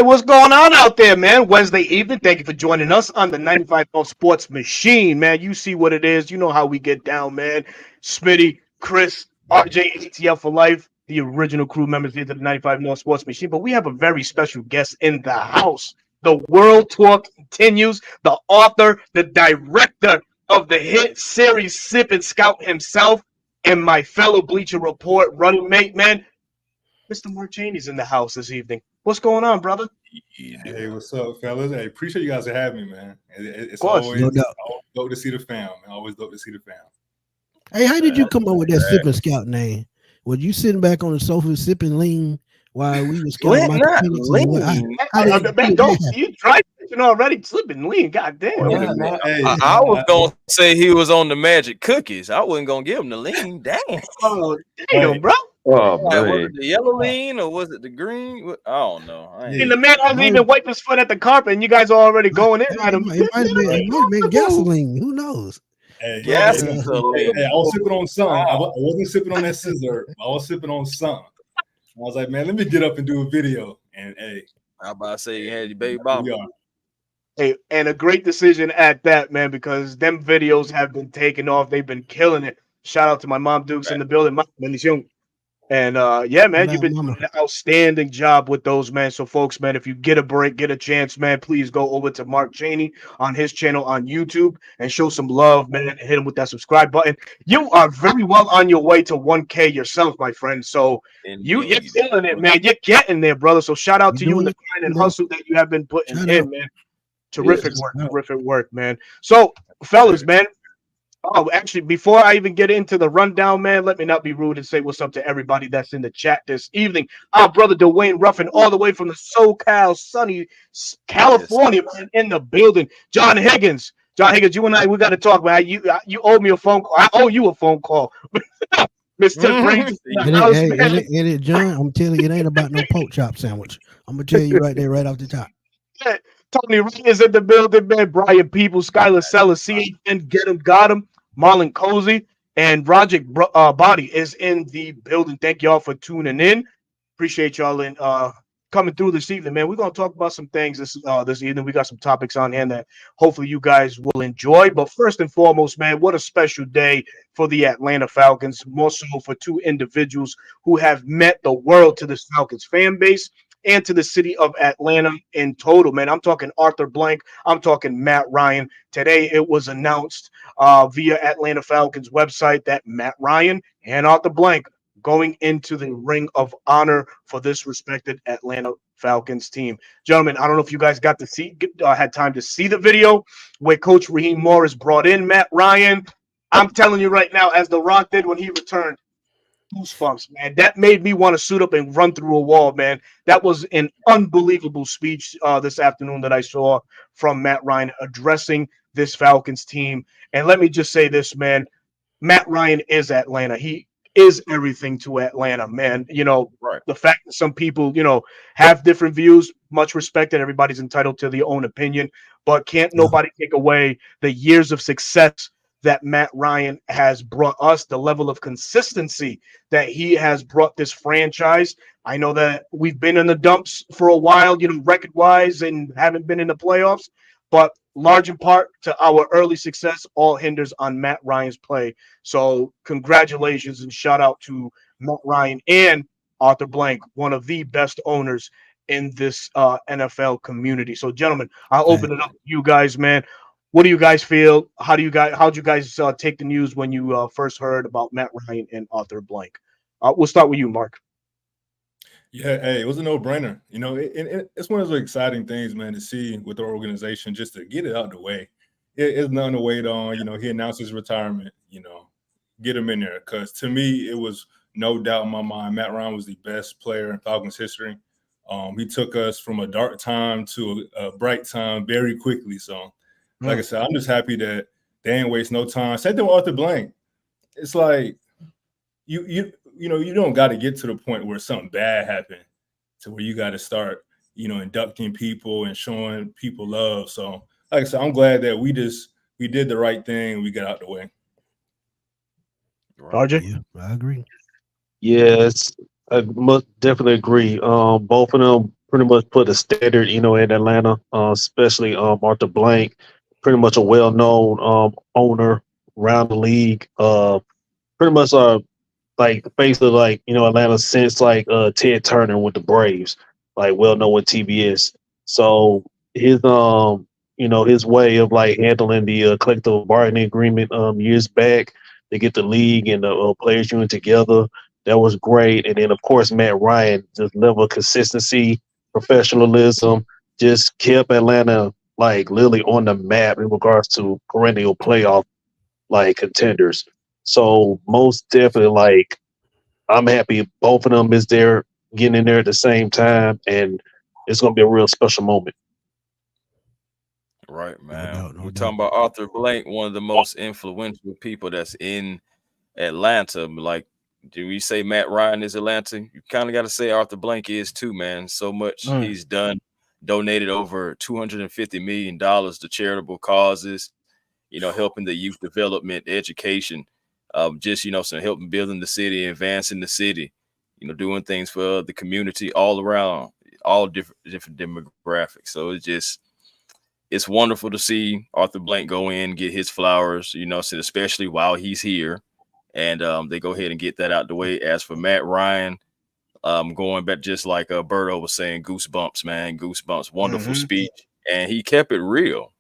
what's going on out there, man? Wednesday evening. Thank you for joining us on the 95 Sports Machine, man. You see what it is. You know how we get down, man. Smitty, Chris, RJ, ATL for life, the original crew members here to the 95 North Sports Machine. But we have a very special guest in the house. The World Tour continues. The author, the director of the hit series Sip and Scout himself, and my fellow Bleacher Report running mate, man. Mr. Marq Chaney's in the house this evening. What's going on, brother? Hey, what's up, fellas? Hey, appreciate you guys for having me, man. It's Of course. always, No doubt. always dope to see the fam. Man. Always dope to see the fam. Hey, how did you come up with that Sip and Scout name? Was you sitting back on the sofa sipping lean while we were scouting Lean, Michael not Penix? lean. Don't you tried already slipping lean? Goddamn. Yeah, man. Hey, I was gonna say he was on the magic cookies. I wasn't gonna give him the lean. Damn. Oh, damn, Hey. bro. Oh, Like, was man. it the yellow lean or was it the green? I don't know. I ain't- And the man hasn't even wiped his foot at the carpet, and you guys are already going in at him. It might have been gasoline. Who knows? Hey, Yes, hey, it's a lean. hey, I was sipping on something. I wasn't sipping on that scissor. I was sipping on something. I was like, man, let me get up and do a video. And hey, I about to say you had your baby here bottle. we are. Hey, and a great decision at that, man, because them videos have been taking off. They've been killing it. Shout out to my mom Dukes in the building. My bendición. And yeah, man, you've been doing an outstanding job with those, man. So, folks, man, if you get a break, get a chance, man, please go over to Marq Chaney on his channel on YouTube and show some love, man. And hit him with that subscribe button. You are very well on your way to 1K yourself, my friend. So you're killing it, man. You're getting there, brother. So shout out to you and the grind and hustle that you have been putting in, man. Terrific work, man. So, fellas, man. Oh, actually, before I even get into the rundown, man, let me not be rude and say what's up to everybody that's in the chat this evening. Our brother Dwayne Ruffin, all the way from the SoCal, sunny California, man, in the building. John Higgins, you and I, we got to talk, man. You owe me a phone call. I owe you a phone call. Mr. Brains. Hey, John, I'm telling you, it ain't about no pork chop sandwich. I'm going to tell you right there, right off the top. Tony Ray is in the building, man. Brian Peoples, Skylar Sellers, CHN, Get Him, Got Him, Marlon Cozy, and Roger Body is in the building. Thank y'all for tuning in. Appreciate y'all in coming through this evening, man. We're gonna talk about some things this evening. We got some topics on hand that hopefully you guys will enjoy. But first and foremost, man, what a special day for the Atlanta Falcons. More so for two individuals who have meant the world to this Falcons fan base and to the city of Atlanta in total, man. I'm talking Arthur Blank. I'm talking Matt Ryan. Today, it was announced via Atlanta Falcons website that Matt Ryan and Arthur Blank going into the Ring of Honor for this respected Atlanta Falcons team. Gentlemen, I don't know if you guys got to see, had time to see the video where Coach Raheem Morris brought in Matt Ryan. I'm telling you right now, as The Rock did when he returned, goosebumps, man. That made me want to suit up and run through a wall, man. That was an unbelievable speech this afternoon that I saw from Matt Ryan addressing this Falcons team. And let me just say this, man. Matt Ryan is Atlanta. He is everything to Atlanta, man. You know, the fact that some people, you know, have different views, much respected. Everybody's entitled to their own opinion, but can't nobody take away the years of success that Matt Ryan has brought us, the level of consistency that he has brought this franchise. I know that we've been in the dumps for a while, you know, record-wise, and haven't been in the playoffs, but large in part to our early success all hinders on Matt Ryan's play. So congratulations and shout out to Matt Ryan and Arthur Blank, one of the best owners in this NFL community. So, gentlemen, I'll open it up to you guys, man. What do you guys feel? How'd you guys take the news when you first heard about Matt Ryan and Arthur Blank? We'll start with you, Mark. Yeah, hey, it was a no-brainer. You know, it's one of those exciting things, man, to see with the organization, just to get it out of the way. It's nothing to wait on. You know, he announced his retirement. You know, get him in there, because to me, it was no doubt in my mind Matt Ryan was the best player in Falcons history. He took us from a dark time to a bright time very quickly. So, like I said, I'm just happy that they ain't waste no time. Same thing with Arthur Blank. It's like you know, you don't got to get to the point where something bad happened to where you got to start, you know, inducting people and showing people love. So, like I said, I'm glad that we did the right thing. We got out the way. RJ? Yeah, I agree. Yes, I must definitely agree. Both of them pretty much put a standard, in Atlanta, especially Arthur Blank, pretty much a well-known owner around the league. Pretty much like the face of like Atlanta since like Ted Turner with the Braves, like well known with TBS. So his his way of like handling the collective bargaining agreement years back to get the league and the players union together, that was great. And then of course Matt Ryan, just level of consistency, professionalism, just kept Atlanta like literally on the map in regards to perennial playoff like contenders. So most definitely, like I'm happy both of them is there getting in there at the same time, and it's gonna be a real special moment. Right, No man. doubt, no We're doubt. talking about Arthur Blank, one of the most influential people that's in Atlanta. Like, do we say Matt Ryan is Atlanta? You kind of got to say Arthur Blank is too, man. So much Mm. he's done, donated over $250 million to charitable causes, helping the youth development, education, just, some helping building the city, advancing the city, doing things for the community all around, all different demographics. So it's wonderful to see Arthur Blank go in, get his flowers, so especially while he's here. And they go ahead and get that out the way. As for Matt Ryan, going back, just like Berto was saying, goosebumps, man, goosebumps, wonderful Mhm. speech. And he kept it real.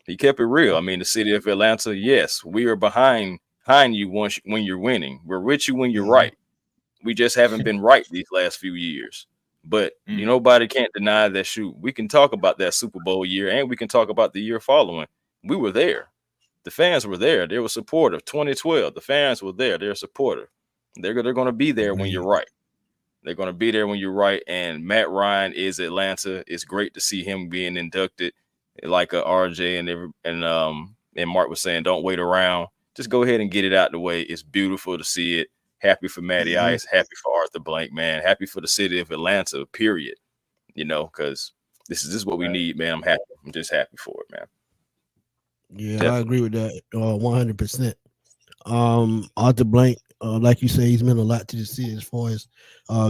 He kept it real. I mean, the city of Atlanta, yes, we are behind you when you're winning. We're with you when you're Mhm. right. We just haven't been right these last few years. But nobody can't deny that. Shoot, we can talk about that Super Bowl year, and we can talk about the year following. We were there. The fans were there. They were supportive. 2012, the fans were there. They're supportive. They're going to be there when you're right. They're going to be there when you're right. And Matt Ryan is Atlanta. It's great to see him being inducted, like RJ and Mark was saying. Don't wait around. Just go ahead and get it out the way. It's beautiful to see it. Happy for Matty Mhm. Ice. Happy for Arthur Blank, man. Happy for the city of Atlanta. Period. Because this is what we need, man. I'm happy. I'm just happy for it, man. Yeah, I Definitely. agree with that 100%. Arthur Blank, like you say, he's meant a lot to the city as far as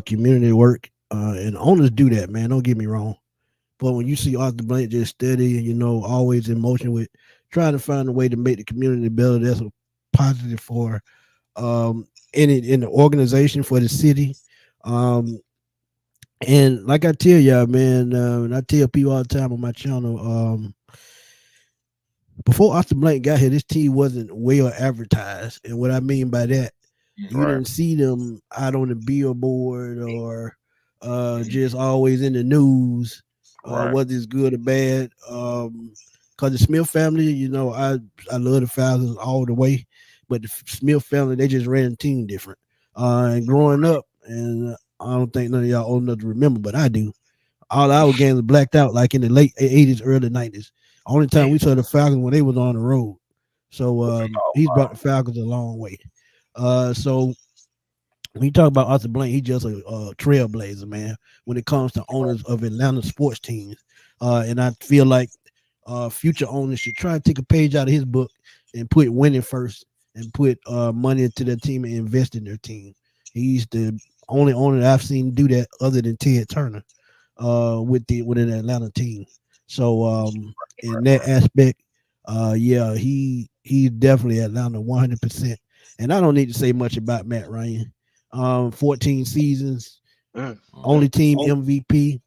community work, and owners do that, man. Don't get me wrong, but when you see Arthur Blank just steady and always in motion with trying to find a way to make the community better, that's a positive for in the organization, for the city. And like I tell y'all, man, and I tell people all the time on my channel, before Arthur Blank got here, this team wasn't well advertised. And what I mean by that, you Right. didn't see them out on the billboard or just always in the news, Right. whether it's good or bad. Because the Smith family, I love the Falcons all the way, but the Smith family, they just ran the team different. And growing up, and I don't think none of y'all old enough to remember, but I do. All our games were blacked out like in the late 80s, early 90s. Only time we saw the Falcons when they was on the road. So he's brought the Falcons a long way. So when you talk about Arthur Blank, he's just a trailblazer, man, when it comes to owners of Atlanta sports teams. And I feel like future owners should try to take a page out of his book and put winning first and put money into their team and invest in their team. He's the only owner that I've seen do that other than Ted Turner with an Atlanta team. So in that aspect, yeah, he's definitely Atlanta 100%. And I don't need to say much about Matt Ryan. 14 seasons, Mm. only team MVP,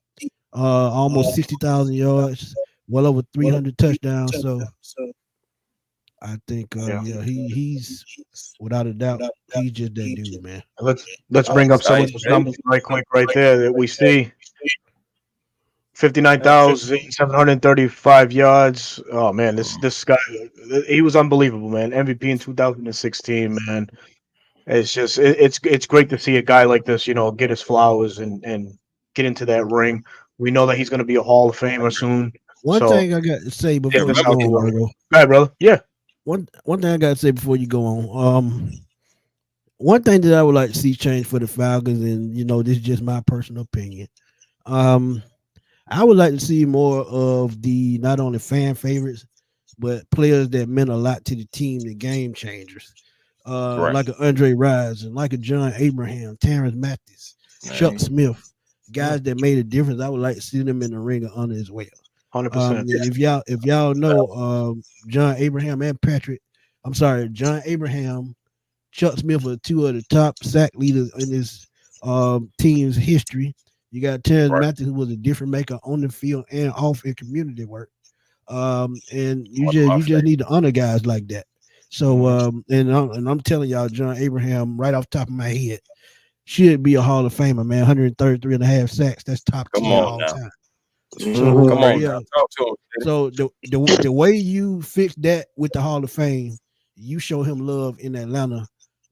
almost 60,000 yards, well over 300 touchdowns. So I think, Yeah. yeah, he's without a doubt, he's just that dude, man. Let's bring up some of those numbers right quick right there that we see. 59,735 yards. Oh man, this guy, he was unbelievable, man. MVP in 2016, man. It's great to see a guy like this, get his flowers and get into that ring. We know that he's going to be a Hall of Famer soon. One So thing I got to say get before this you out go the on, way. Virgo. Go ahead, brother. Yeah. One thing I got to say before you go on. One thing that I would like to see change for the Falcons, and this is just my personal opinion. I would like to see more of the not only fan favorites, but players that meant a lot to the team, the game changers, Right. like a Andre Rison, like a John Abraham, Terrence Mathis, Chuck Smith. guys that made a difference, I would like to see them in the Ring of Honor as well. 100%. If y'all know John Abraham and John Abraham, Chuck Smith are two of the top sack leaders in this team's history. You got Terrence Matthews, who was a difference maker on the field and off in community work. And you just need to honor guys like that. So and I'm telling y'all, John Abraham, right off the top of my head, should be a Hall of Famer, man. 133 and a half sacks. That's top 10 all time. So Come on, yeah. now. Talk to him. So the way you fix that with the Hall of Fame, you show him love in Atlanta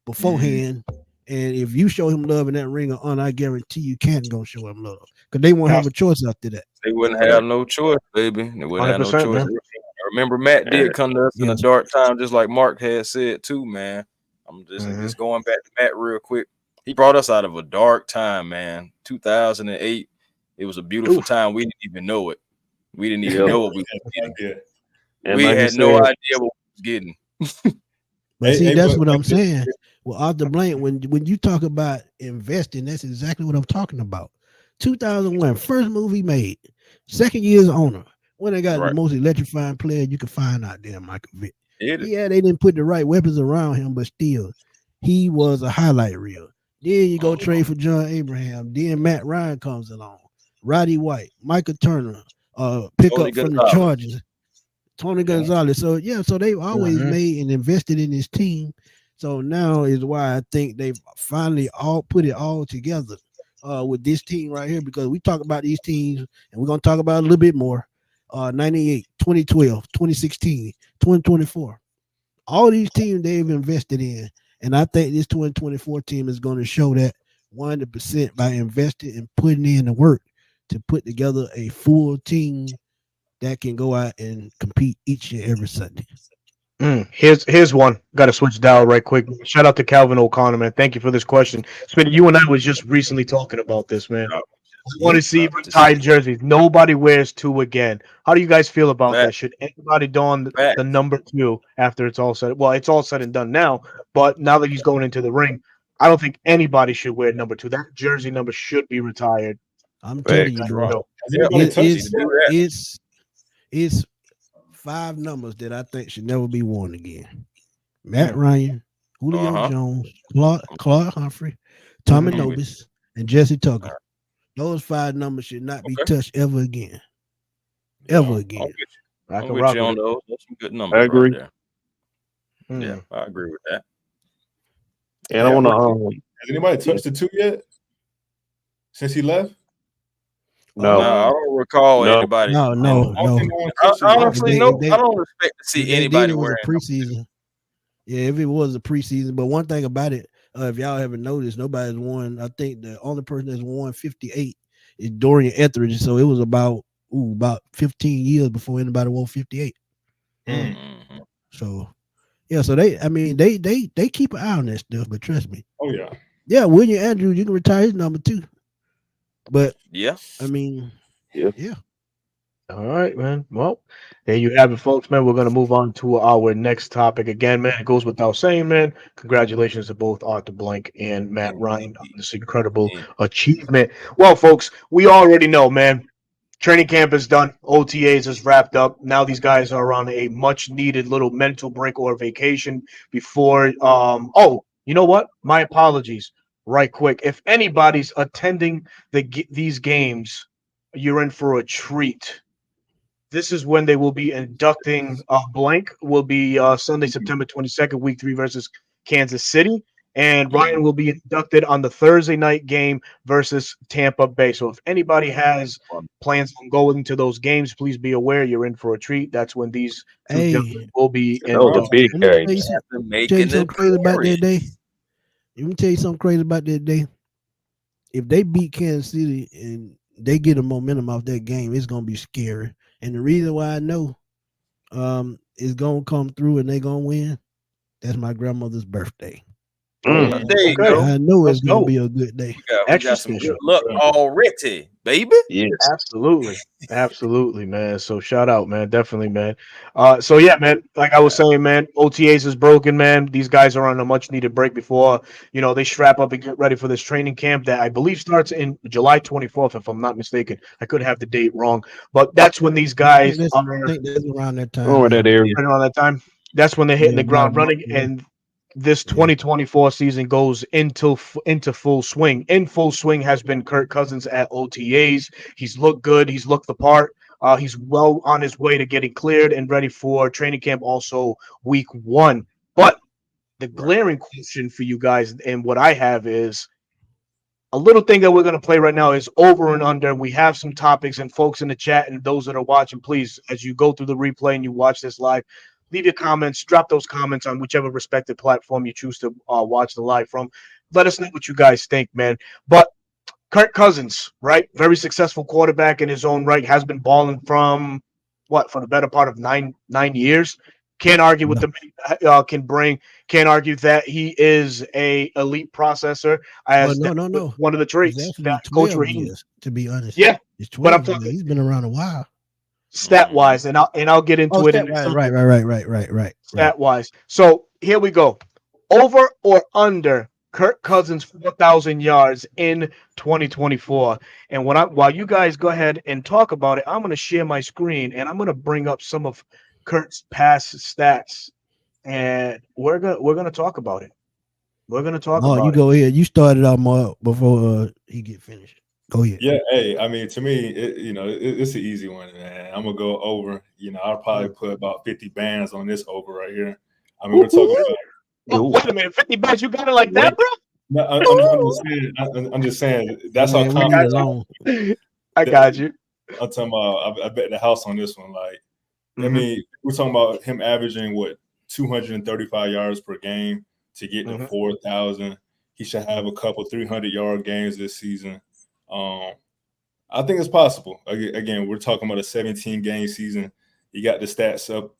beforehand. And if you show him love in that Ring of Honor, I guarantee you Canton gonna show him love. Because they won't have a choice after that. They wouldn't have no choice, baby. They wouldn't have no 100%, choice. man. I remember Matt did come to us in a dark time, just like Mark had said too, man. I'm just going back to Matt real quick. He brought us out of a dark time, man. 2008. It was a beautiful time. We didn't even know it. We didn't even know what we were getting. And We like had you no said- idea what we was getting. But that's what I'm saying. Well, Arthur Blank, when you talk about investing, that's exactly what I'm talking about. 2001, first movie made, second year's owner. When they got the most electrifying player you could find out there, Michael Vick. Yeah, they didn't put the right weapons around him, but still, he was a highlight reel. Then you go trade for John Abraham. Then Matt Ryan comes along. Roddy White, Michael Turner, pick Tony up from Gonzalez. the Chargers. Tony Gonzalez. So so they've always made and invested in this team. So now is why I think they've finally all put it all together with this team right here, because we talk about these teams and we're gonna talk about it a little bit more. 98, 2012, 2016, 2024. All these teams they've invested in. And I think this 2024 team is going to show that 100% by investing and putting in the work to put together a full team that can go out and compete each and every Sunday. Here's one. Got to switch dial right quick. Shout out to Calvin O'Connor, man. Thank you for this question. Smitty, you and I was just recently talking about this, man. I want to see retired jerseys. Nobody wears 2 again. How do you guys feel about that? Should anybody don the number 2 after it's all said? Well, it's all said and done now, but now that he's going into the ring, I don't think anybody should wear number 2. That jersey number should be retired. I'm telling you, bro. It's 5 numbers that I think should never be worn again. Matt Ryan, Julio Jones, Clark Humphrey, Tommy Nobis, and Jesse Tucker. Those 5 numbers should not be touched ever again. Ever again. I'm with you on those. Those some good numbers. I agree. Right there. Yeah, I agree with that. And I want to. Has anybody touched the 2 yet? Since he left? No, I don't recall anybody. No. Honestly, I don't expect to see anybody wearing preseason. Yeah, if it was a preseason. But one thing about it, if y'all haven't noticed, nobody's won. I think the only person that's won 58 is Dorian Etheridge. So it was about 15 years before anybody won 58. So yeah, so they keep an eye on that stuff, but trust me. Oh yeah. Yeah, William Andrews, you can retire his number 2. But yeah. All right, man. Well, there you have it, folks, man. We're going to move on to our next topic again, man. It goes without saying, man. Congratulations to both Arthur Blank and Matt Ryan on this incredible achievement. Well, folks, we already know, man. Training camp is done. OTAs is wrapped up. Now these guys are on a much-needed little mental break or vacation before you know what? My apologies. Right quick. If anybody's attending these games, you're in for a treat. This is when they will be inducting Blank. Will be Sunday, September 22nd, week 3 versus Kansas City. And Ryan will be inducted on the Thursday night game versus Tampa Bay. So if anybody has plans on going to those games, please be aware you're in for a treat. That's when these two gentlemen will be inducted. Big games. Let me tell you something crazy about that day. If they beat Kansas City and they get a momentum off that game, it's gonna be scary. And the reason why I know it's gonna come through and they're gonna win, that's my grandmother's birthday. Mm. There you Okay. go. I know Let's it's gonna go. be a good day. We Extra got some special. good luck already, baby. Yes. Absolutely. Absolutely, man. So shout out, man. Definitely, man. So yeah, man. Like I was saying, man, OTAs is broken, man. These guys are on a much needed break before they strap up and get ready for this training camp that I believe starts in July 24th, if I'm not mistaken. I could have the date wrong, but that's when these guys I are think that's around that time. Over Yeah, that area. right around that time. That's when they're hitting yeah, the about a ground month. running, Yeah. and this Yeah. 2024 season goes into full swing. In full swing has been Kirk Cousins at OTAs. He's looked good. He's looked the part. He's well on his way to getting cleared and ready for training camp. Also, week 1. But the glaring question for you guys and what I have is a little thing that we're going to play right now is over and under. We have some topics, and folks in the chat and those that are watching, please, as you go through the replay and you watch this live, leave your comments, drop those comments on whichever respective platform you choose to watch the live from. Let us know what you guys think, man. But Kirk Cousins, right? Very successful quarterback in his own right, has been balling from for the better part of nine years. Can't argue with the can bring. Can't argue that he is a elite processor. Well, As no. one of the It's traits actually that Coach 12 Raheem. years, to be honest. Yeah, It's but I'm 12 years. talking He's been around a while. stat wise, and I'll get into it in a Right, second. right. Stat wise. So here we go. Over or under Kirk Cousins 4,000 yards in 2024. And while you guys go ahead and talk about it, I'm going to share my screen and I'm going to bring up some of Kirk's past stats, and we're gonna talk about it. We're gonna talk Oh, you about it. go ahead. You started out more before he get finished. Go ahead. Yeah, hey, I mean, to me, it's an easy one, man. I'm gonna go over. I'll probably put about 50 bands on this over right here. I mean, we're talking about. Oh, wait a minute, 50 bands. You got it like that, bro? No, I'm just saying that's how Man, we need a confident. loan. I got you. I'm talking about. I bet the house on this one. Like, I Mhm. mean, we're talking about him averaging 235 yards per game to get to Mhm. 4,000. He should have a couple 300-yard games this season. I think it's possible. Again, we're talking about a 17-game season. He got the stats up.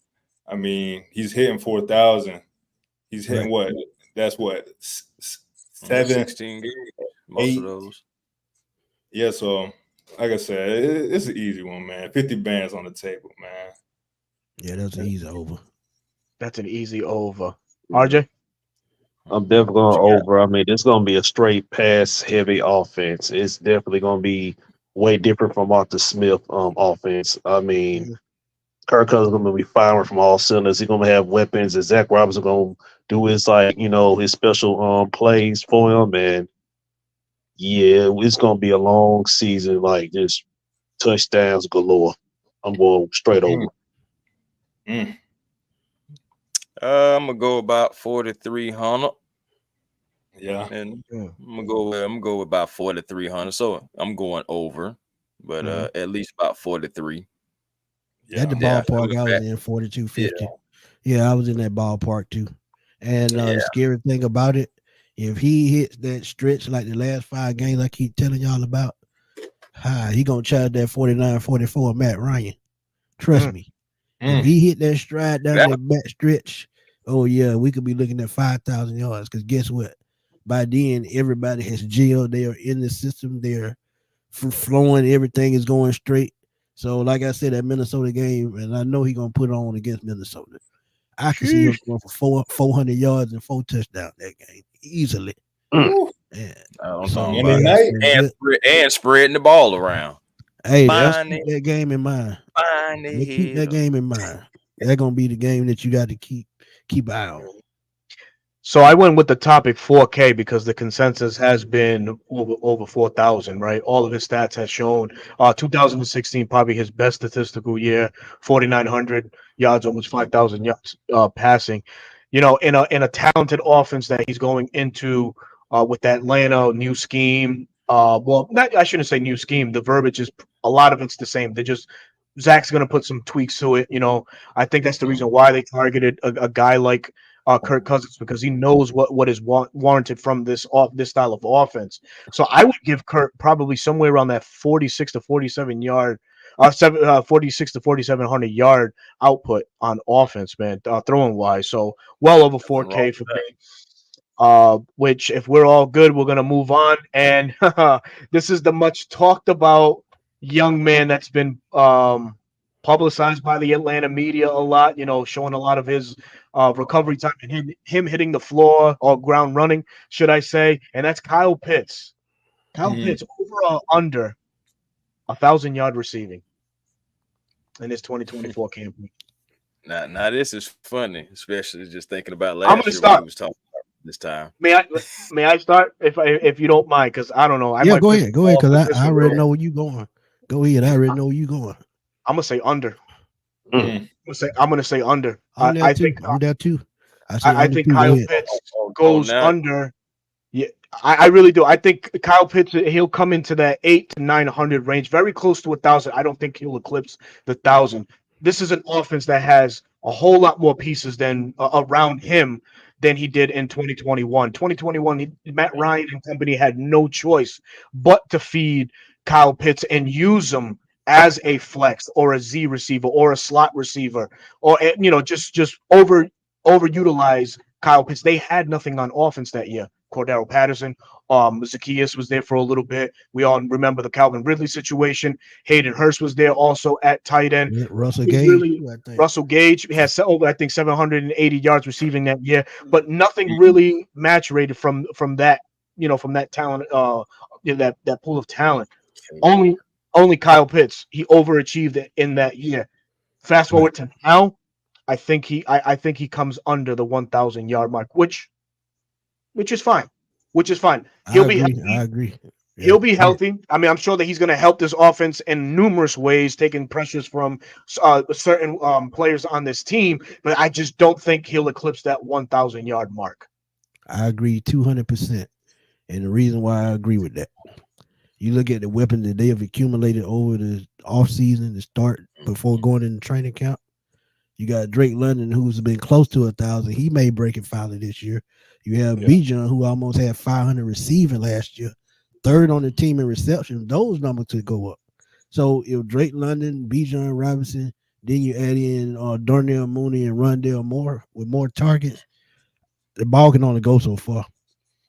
I mean, he's hitting 4,000. He's hitting what? That's what 7, 16 games. Most 8. of those. Yeah. So, like I said, it's an easy one, man. 50 bands on the table, man. Yeah, that's an easy over. That's an easy over. RJ? I'm definitely going over. I mean, it's going to be a straight pass heavy offense. It's definitely going to be way different from Arthur Smith offense. I mean, Kirk Cousins is going to be firing from all cylinders. He's going to have weapons. And Zach Robinson going to do his his special plays for him. And yeah, it's going to be a long season, like just touchdowns galore. I'm going straight over. I'm gonna go about 4,300. Yeah, and I'm gonna go with about 4,300. So I'm going over, but at least about 43. At the ballpark, I was in 4250. Yeah, I was in that ballpark too. And the scary thing about it, if he hits that stretch like the last 5 games I keep telling y'all about, he gonna charge that 49-44 Matt Ryan. Trust me. If he hit that stride down that back stretch, oh yeah, we could be looking at 5,000 yards. Because guess what? By then, everybody has gelled. They are in the system. They're flowing. Everything is going straight. So, like I said, that Minnesota game, and I know he's gonna put it on against Minnesota. I can see him going for 400 yards and 4 touchdowns that game easily. And spreading the ball around. Hey, let's keep that game in mind. Keep that game in mind. That's gonna be the game that you got to keep an eye on. So I went with the topic 4K because the consensus has been over 4,000, right? All of his stats has shown 2016 probably his best statistical year, 4,900 yards, almost 5,000 yards passing. In a talented offense that he's going into with that Atlanta new scheme. I shouldn't say new scheme. The verbiage is a lot of it's the same. Zach's going to put some tweaks to it. I think that's the reason why they targeted a guy like Kirk Cousins, because he knows what is warranted from this style of offense. So I would give Kirk probably somewhere around that 46 to 47 yard, 46 to 4,700 yard output on offense, man, throwing wise. So well over 4K for me. which if we're all good, we're gonna move on. And this is the much talked about young man that's been publicized by the Atlanta media a lot. You know, showing a lot of his recovery time and him hitting the floor or ground running, should I say? And that's Kyle Pitts. Kyle Mhm. Pitts over under 1,000 yard receiving in his 2024 campaign. Now this is funny, especially just thinking about I'm last gonna year what he start. was talking about this time. May I start if you don't mind, because I don't know, I Yeah, might go piss ahead, you off, because but I already know where you going. Go ahead, I already know where you going. I'm gonna say under. Mm. I'm gonna say under. I'm there I too. think I'm there too. I say I under think two. Go Kyle ahead. Pitts Oh, goes now under. Yeah, I really do. I think Kyle Pitts, he'll come into that 800 to 900 range, very close to 1,000. I don't think he'll eclipse the 1,000. This is an offense that has a whole lot more pieces than around him than he did in 2021. 2021, Matt Ryan and company had no choice but to feed Kyle Pitts and use him as a flex or a Z receiver or a slot receiver, or just overutilize Kyle Pitts. They had nothing on offense that year. Cordero Patterson, Zacchaeus was there for a little bit. We all remember the Calvin Ridley situation. Hayden Hurst was there also at tight end. Yeah, Russell Nothing Gage, really. too, I think. Russell Gage has over, I think, 780 yards receiving that year, but nothing really maturated from that, from that talent, that pool of talent. Only only Kyle Pitts, he overachieved it in that year. Fast Right. forward to now, I think he comes under the 1,000 yard mark, which is fine. Which is fine. I He'll be agree. I healthy. agree. Yeah. He'll be healthy. I mean, I'm sure that he's going to help this offense in numerous ways, taking pressures from certain players on this team. But I just don't think he'll eclipse that 1,000 yard mark. I agree 200%. And the reason why I agree with that, you look at the weapons that they have accumulated over the offseason to start before going in the training camp. You got Drake London, who's been close to 1,000. He may break it finally this year. You have Yeah. Bijan, who almost had 500 receiving last year, third on the team in reception. Those numbers could go up. So if Drake London, Bijan Robinson, then you add in Darnell Mooney and Rondell Moore with more targets, the ball can only go so far.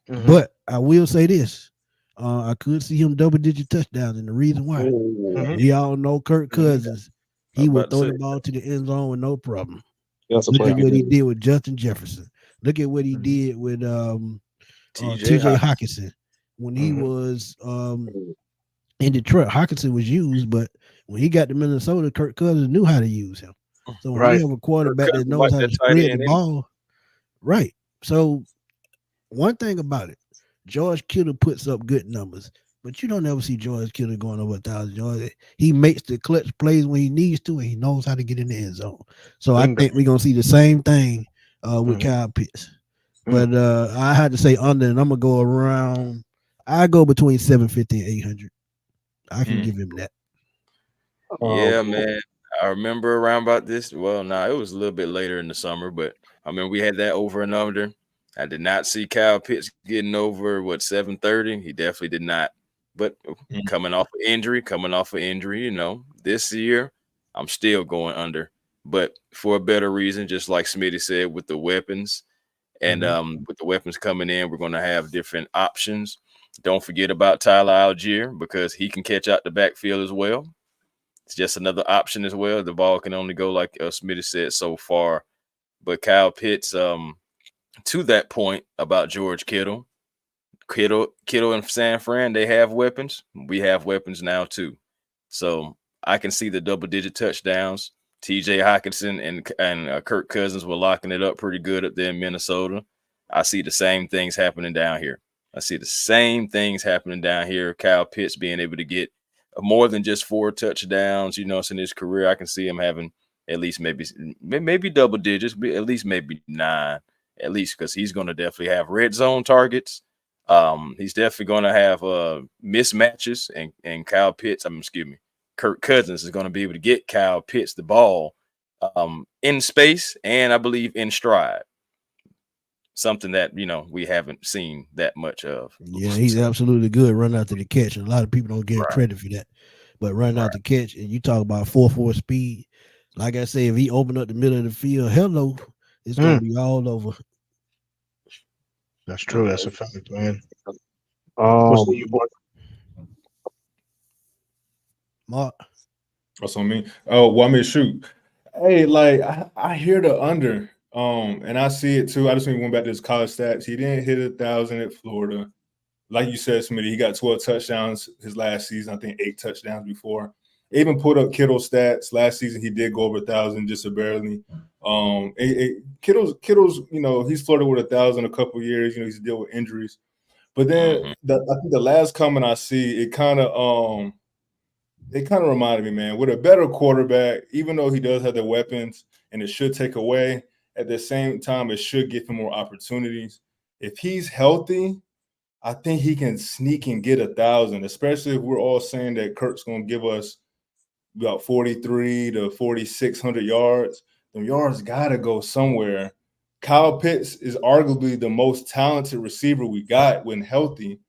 Mhm. But I will say this. I could see him double-digit touchdowns, and the reason why, Mhm. we all know Kirk Cousins. I He was will about to throw say the ball to the end zone with no problem. That's a Look at breaking what he news. did with Justin Jefferson. Look at what he Mhm. did with TJ TJ Hawkins. Hawkinson when he Mhm. was in Detroit. Hawkinson was used, but when he got to Minnesota, Kirk Cousins knew how to use him. So when Right. you have a quarterback that Cousins knows like how to that tight spread the end, anyway. ball, right? So one thing about it, George Kittle puts up good numbers, but you don't ever see George Kittle going over 1,000 yards. He makes the clutch plays when he needs to, and he knows how to get in the end zone. So I Bingo. think we're gonna see the same thing with Mhm. Kyle Pitts. But I had to say under, and I'm gonna go around. I go between 750 and 800. I can Mm. give him that. Yeah, man. I remember around about this. Well, it was a little bit later in the summer, but I mean, we had that over and under. I did not see Kyle Pitts getting over 730. He definitely did not. But Mm. coming off of injury, this year I'm still going under. But for a better reason, just like Smitty said, with the weapons and with the weapons coming in, we're going to have different options. Don't forget about Tyler Algier because he can catch out the backfield as well. It's just another option as well. The ball can only go, like Smitty said, so far. But Kyle Pitts, to that point about George Kittle and San Fran, they have weapons. We have weapons now too. So I can see the double-digit touchdowns. TJ Hawkinson and Kirk Cousins were locking it up pretty good up there in Minnesota. I see the same things happening down here. Kyle Pitts being able to get more than just 4 touchdowns, in his career. I can see him having at least maybe double digits, but at least maybe 9, at least, because he's going to definitely have red zone targets. He's definitely going to have mismatches, and Kirk Cousins is going to be able to get Kyle Pitts the ball in space and I believe in stride. Something that we haven't seen that much of. Yeah, he's absolutely good running after the catch. And a lot of people don't give Right. credit for that. But running out the catch, and you talk about 4.4 speed. Like I say, if he opened up the middle of the field, hello, it's gonna be all over. That's true. That's a fact, man. Um, What's the point? Mark. That's on me. Oh, well, I mean, shoot. Hey, like I hear the under, and I see it too. I just went back to his college stats. He didn't hit 1,000 at Florida. Like you said, Smitty, he got 12 touchdowns his last season. I think 8 touchdowns before. Even put up Kittle's stats last season. He did go over 1,000 just barely. Kittle's, you know, he's flirted with 1,000 a couple years. You know, he's dealt with injuries. But then I think the last comment I see, it kind of reminded me, man, with a better quarterback, even though he does have the weapons and it should take away, at the same time, it should give him more opportunities. If he's healthy, I think he can sneak and get 1,000, especially if we're all saying that Kirk's going to give us about 43 to 4,600 yards. Them yards got to go somewhere. Kyle Pitts is arguably the most talented receiver we got when healthy.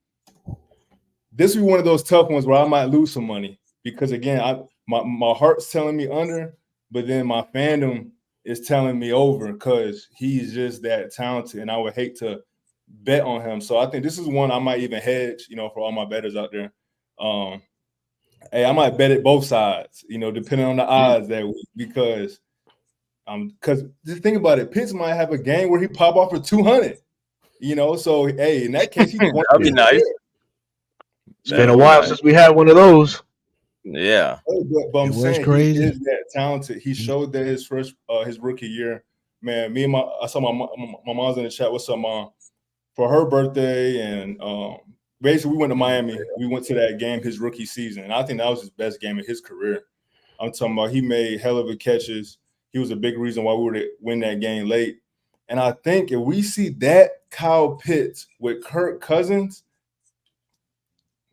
This will be one of those tough ones where I might lose some money because, again, my heart's telling me under, but then my fandom is telling me over because he's just that talented, and I would hate to bet on him. So I think this is one I might even hedge, you know, for all my bettors out there. Hey, I might bet it both sides, you know, depending on the odds that week because just think about it, Pitts might have a game where he pop off for 200, you know. So hey, in that case, he's that'd be nice. It's been a while since we had one of those. Yeah, but I'm saying crazy. he is that talented. He showed that his rookie year, man. I saw my mom's in the chat. What's up, Mom? For her birthday, and basically we went to Miami. We went to that game his rookie season, and I think that was his best game of his career. I'm talking about he made hell of a catches. He was a big reason why we were to win that game late. And I think if we see that Kyle Pitts with Kirk Cousins,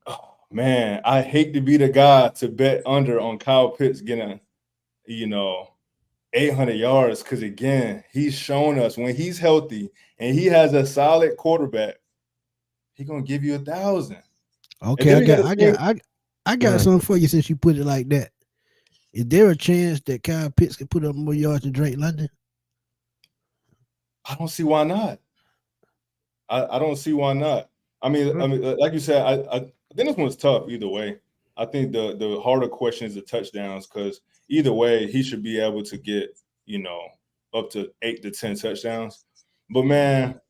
oh, man, I hate to be the guy to bet under on Kyle Pitts getting, 800 yards because, again, he's shown us when he's healthy and he has a solid quarterback, he's going to give you 1,000. Okay, I got something for you since you put it like that. Is there a chance that Kyle Pitts can put up more yards than Drake London? I don't see why not. I don't see why not. I mean, like you said, I think this one's tough either way. I think the harder question is the touchdowns because either way, he should be able to get, up to 8 to 10 touchdowns. But man,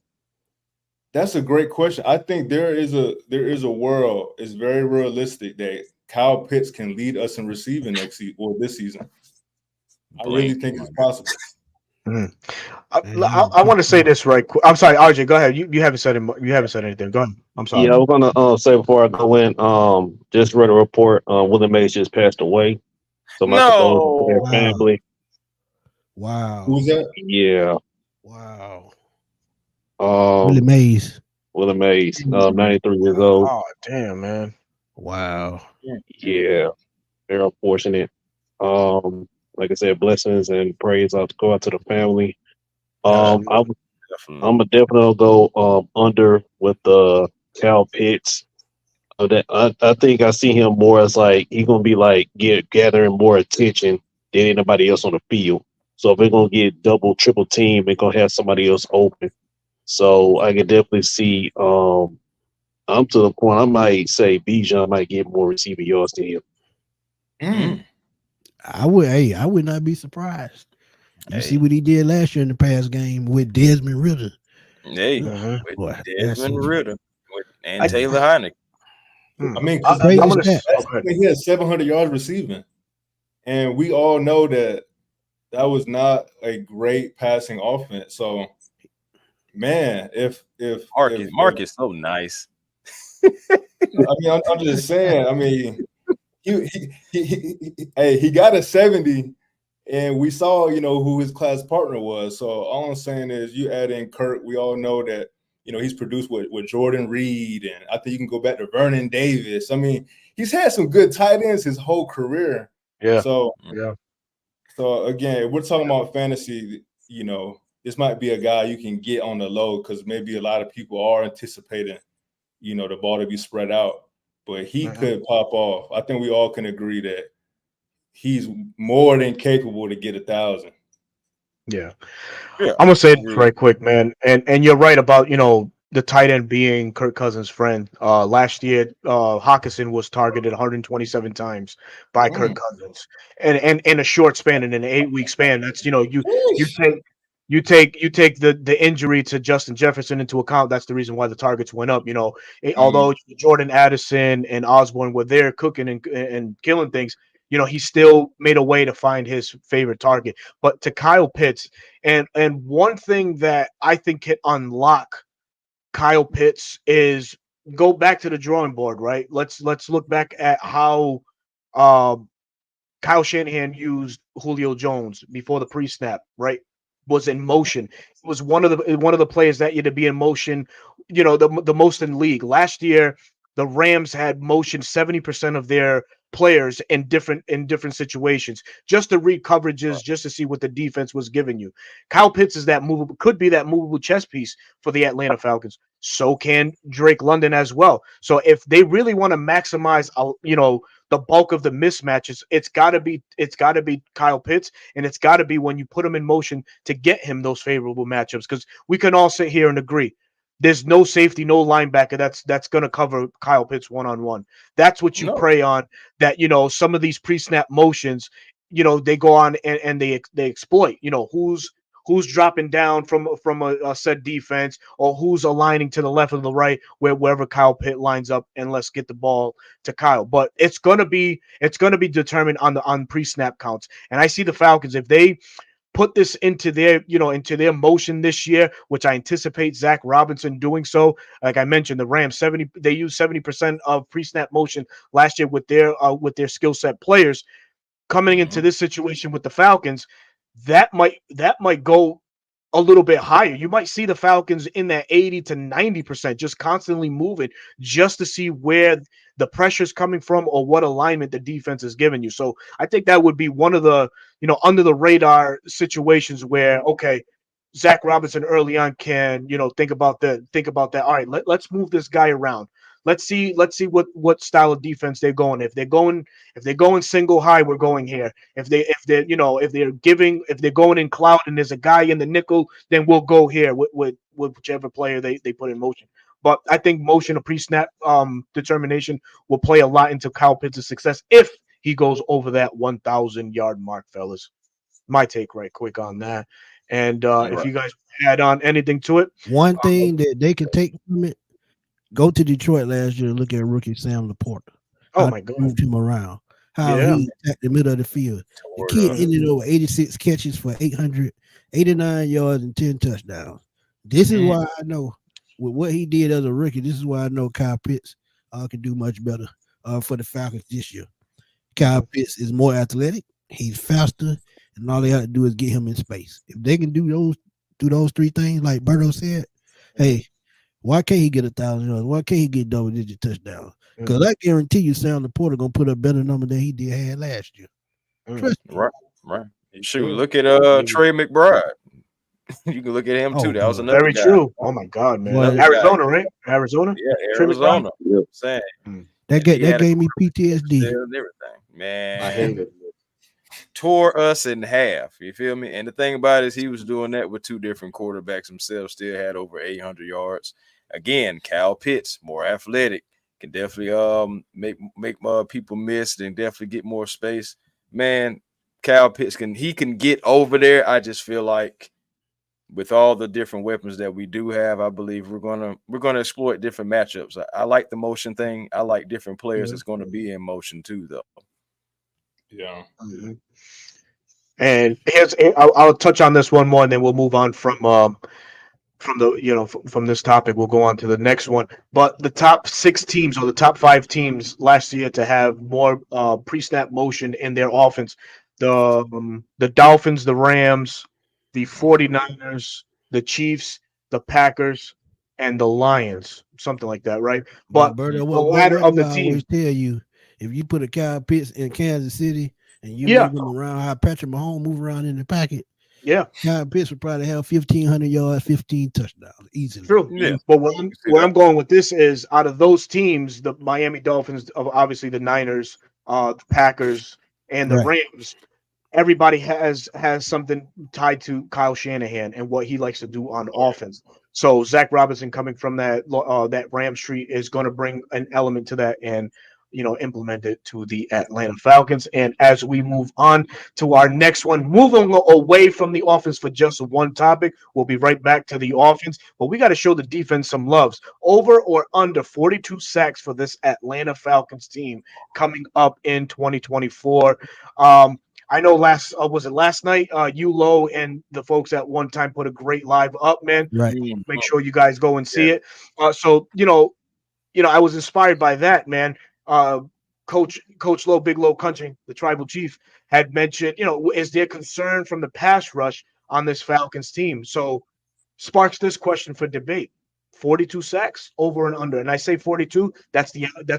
that's a great question. I think there is a world. It's very realistic that Kyle Pitts can lead us in receiving next season or this season. I really think it's possible. I want to say this right quick. I'm sorry, RJ. Go ahead. You haven't said anything. Go ahead. I'm sorry. Yeah, I was gonna say before I go in, just read a report. Willie Mays just passed away. So my condolences to their family. Wow. Who's that? Yeah. Wow. Willie Mays. 93 years old. Oh, damn, man. Wow. Yeah. Very unfortunate. Like I said, blessings and praise go out to the family. I'm a definitely go under with Cal Pitts. I think I see him more as like he's gonna be like gathering more attention than anybody else on the field. So if they're gonna get double, triple team, they're gonna have somebody else open. So I can definitely see. I'm to the point. I might say Bijan might get more receiving yards than him. I would not be surprised. You see what he did last year in the past game with Desmond Ritter. With Desmond Ritter and Taylor Heinicke. I mean, he had 700 yards receiving, and we all know that was not a great passing offense. So, man, if Mark is so nice. I mean, I'm just saying. I mean, he got a 70, and we saw who his class partner was. So all I'm saying is, you add in Kirk. We all know that he's produced with Jordan Reed, and I think you can go back to Vernon Davis. I mean, he's had some good tight ends his whole career. Yeah. So again, if we're talking about fantasy, this might be a guy you can get on the low because maybe a lot of people are anticipating, the ball to be spread out, but he could pop off. I think we all can agree that he's more than capable to get 1,000. Yeah. I'm gonna say this right quick, man, and you're right about the tight end being Kirk Cousins' friend. Last year, Hawkinson was targeted 127 times by Kirk Cousins, and in a short span, in an 8-week span. That's you take you take the injury to Justin Jefferson into account. That's the reason why the targets went up. Although Jordan Addison and Osborne were there cooking and killing things, he still made a way to find his favorite target. But to Kyle Pitts, and one thing that I think can unlock Kyle Pitts is go back to the drawing board, right? Let's look back at how um, Kyle Shanahan used Julio Jones before the pre-snap, right? Was in motion. It was one of the players that year to be in motion, the most in league. Last year, the Rams had motion 70% of their players in different situations, just to read coverages, just to see what the defense was giving you. Kyle Pitts is could be that movable chess piece for the Atlanta Falcons. So can Drake London as well. So if they really want to maximize, the bulk of the mismatches, it's gotta be Kyle Pitts, and it's gotta be when you put him in motion to get him those favorable matchups. Because we can all sit here and agree, there's no safety, no linebacker that's gonna cover Kyle Pitts one-on-one. That's what you prey on. That some of these pre-snap motions, they go on and they exploit. Who's dropping down from a set defense, or who's aligning to the left or the right, wherever Kyle Pitt lines up, and let's get the ball to Kyle. But it's gonna be determined on pre-snap counts. And I see the Falcons, if they put this into their motion this year, which I anticipate Zach Robinson doing so. Like I mentioned, the Rams they used 70% of pre-snap motion last year with their skill set players. Coming into this situation with the Falcons, that might go a little bit higher. You might see the Falcons in that 80 to 90%, just constantly moving, just to see where the pressure's coming from or what alignment the defense is giving you. So I think that would be one of the, under the radar situations where, okay, Zach Robinson early on can, think about that. All right, let's move this guy around. Let's see what style of defense they're going. If they're going single high, we're going here. If they're going in cloud and there's a guy in the nickel, then we'll go here with whichever player they put in motion. But I think motion of pre-snap determination will play a lot into Kyle Pitts' success if he goes over that 1,000-yard mark, fellas. My take right quick on that. And if you guys add on anything to it. One thing that they can take from it, go to Detroit last year and look at rookie Sam Laporta. Oh, my God. Moved him around. How he attacked the middle of the field. The kid ended over 86 catches for 889 yards and 10 touchdowns. This is why I know, with what he did as a rookie, this is why I know Kyle Pitts can do much better for the Falcons this year. Kyle Pitts is more athletic. He's faster. And all they have to do is get him in space. If they can do those three things, like Berto said, hey, why can't he get 1,000 yards? Why can't he get double-digit touchdowns? Because I guarantee you, Sam Laporta gonna put a better number than he had last year. Trust me. Right. Shoot, look at Trey McBride. You can look at him too. That was another very guy. True. Oh my God, man! Well, Arizona, right? Arizona. Yeah, Arizona. Saying that gave me PTSD. And everything, man. I hate it. Tore us in half. You feel me? And the thing about it is, he was doing that with two different quarterbacks himself. Still had over 800 yards. Again, Kyle Pitts, more athletic, can definitely make people miss and definitely get more space. Man, Kyle Pitts can get over there. I just feel like with all the different weapons that we do have, I believe we're gonna exploit different matchups. I like the motion thing. I like different players that's going to be in motion too, though. Yeah. Mm-hmm. And I'll touch on this one more, and then we'll move on from this topic. We'll go on to the next one. But the top 6 teams, or the top 5 teams last year to have more pre-snap motion in their offense, the Dolphins, the Rams, the 49ers, the Chiefs, the Packers, and the Lions, something like that, right? But Berto, the ladder of the I team. always tell you, if you put a Kyle Pitts in Kansas City and you move him around how Patrick Mahomes move around in the pocket, Kyle Pitts would probably have 1,500 yards, 15 touchdowns easily. True. Yeah. But where I'm going with this is, out of those teams, the Miami Dolphins, obviously the Niners, the Packers, and the Rams, everybody has something tied to Kyle Shanahan and what he likes to do on offense. So Zach Robinson coming from that Ram Street is going to bring an element to that and implement it to the Atlanta Falcons. And as we move on to our next one, moving away from the offense for just one topic, we'll be right back to the offense. But we got to show the defense some loves. Over or under 42 sacks for this Atlanta Falcons team coming up in 2024. I know last night, you Low and the folks at One Time put a great live up, man. Right. Make sure you guys go and see it. So I was inspired by that, man. Coach Low, Big Low Country, the tribal chief, had mentioned, is there concern from the pass rush on this Falcons team? So sparks this question for debate. 42 sacks, over and under. And I say 42, that's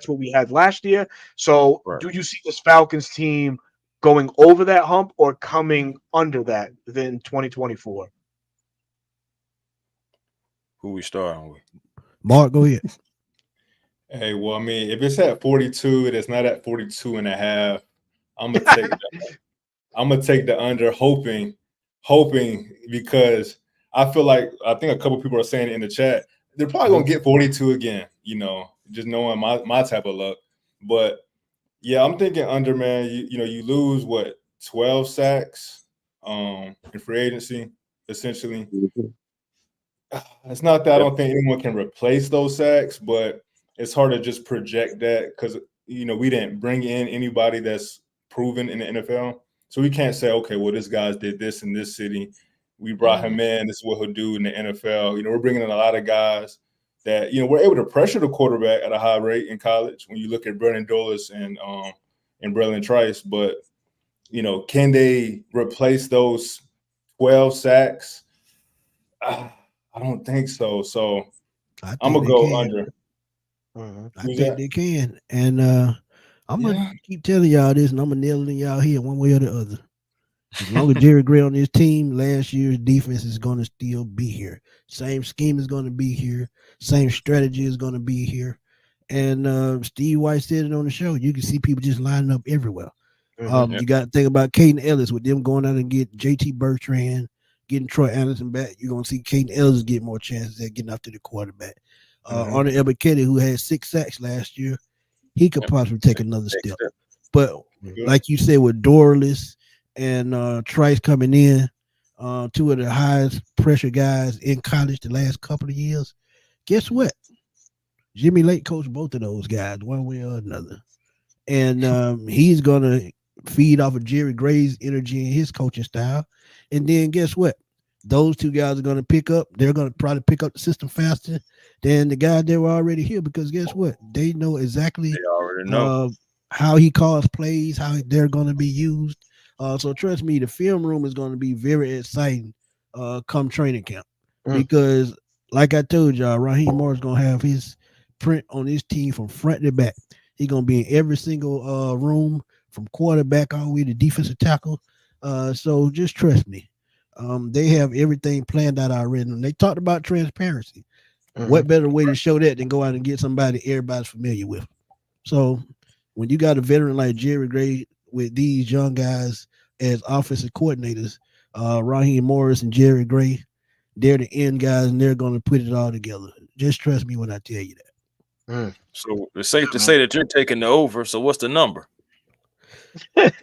what we had last year. So do you see this Falcons team going over that hump or coming under that in 2024? Who we starting with? Mark, go ahead. Hey, well, I mean, if it's at 42, it's not at 42 and a half. I'm gonna take the under, hoping because I feel like I think a couple people are saying it in the chat. They're probably gonna get 42 again, just knowing my type of luck. But yeah, I'm thinking under, man. You lose 12 sacks in free agency, essentially. It's not that I don't think anyone can replace those sacks, but it's hard to just project that because we didn't bring in anybody that's proven in the NFL. So we can't say, okay, well, this guy did this in this city. We brought him in. This is what he'll do in the NFL. We're bringing in a lot of guys that, we're able to pressure the quarterback at a high rate in college when you look at Brennan Dolis and Braylon Trice. But, can they replace those 12 sacks? I don't think so. So I'm going to go under. I think they can. And I'm going to keep telling y'all this, and I'm going to nail it in y'all here one way or the other. As long as Jerry Gray on this team, last year's defense is going to still be here. Same scheme is going to be here. Same strategy is going to be here. And Steve White said it on the show. You can see people just lining up everywhere. You got to think about Caden Ellis with them going out and get JT Bertrand, getting Troy Anderson back. You're going to see Caden Ellis get more chances at getting after the quarterback. Arnold Ebiketie, who had 6 sacks last year, he could possibly take another step. But like you said, with Dorless and Trice coming in, 2 of the highest pressure guys in college the last couple of years, guess what? Jimmy Lake coached both of those guys one way or another. And he's going to feed off of Jerry Gray's energy and his coaching style. And then guess what? Those 2 guys are going to pick up. They're going to probably pick up the system faster than the guy that were already here because guess what? They know exactly how he calls plays, how they're going to be used. So trust me, the film room is going to be very exciting come training camp because like I told y'all, Raheem Morris is going to have his print on his team from front to back. He's going to be in every single room from quarterback all the way to defensive tackle. So just trust me. They have everything planned out already. And they talked about transparency. What better way to show that than go out and get somebody everybody's familiar with? So when you got a veteran like Jerry Gray with these young guys as offensive coordinators, Raheem Morris and Jerry Gray, they're the end guys and they're going to put it all together. Just trust me when I tell you that. So it's safe to say that you're taking the over. So what's the number? I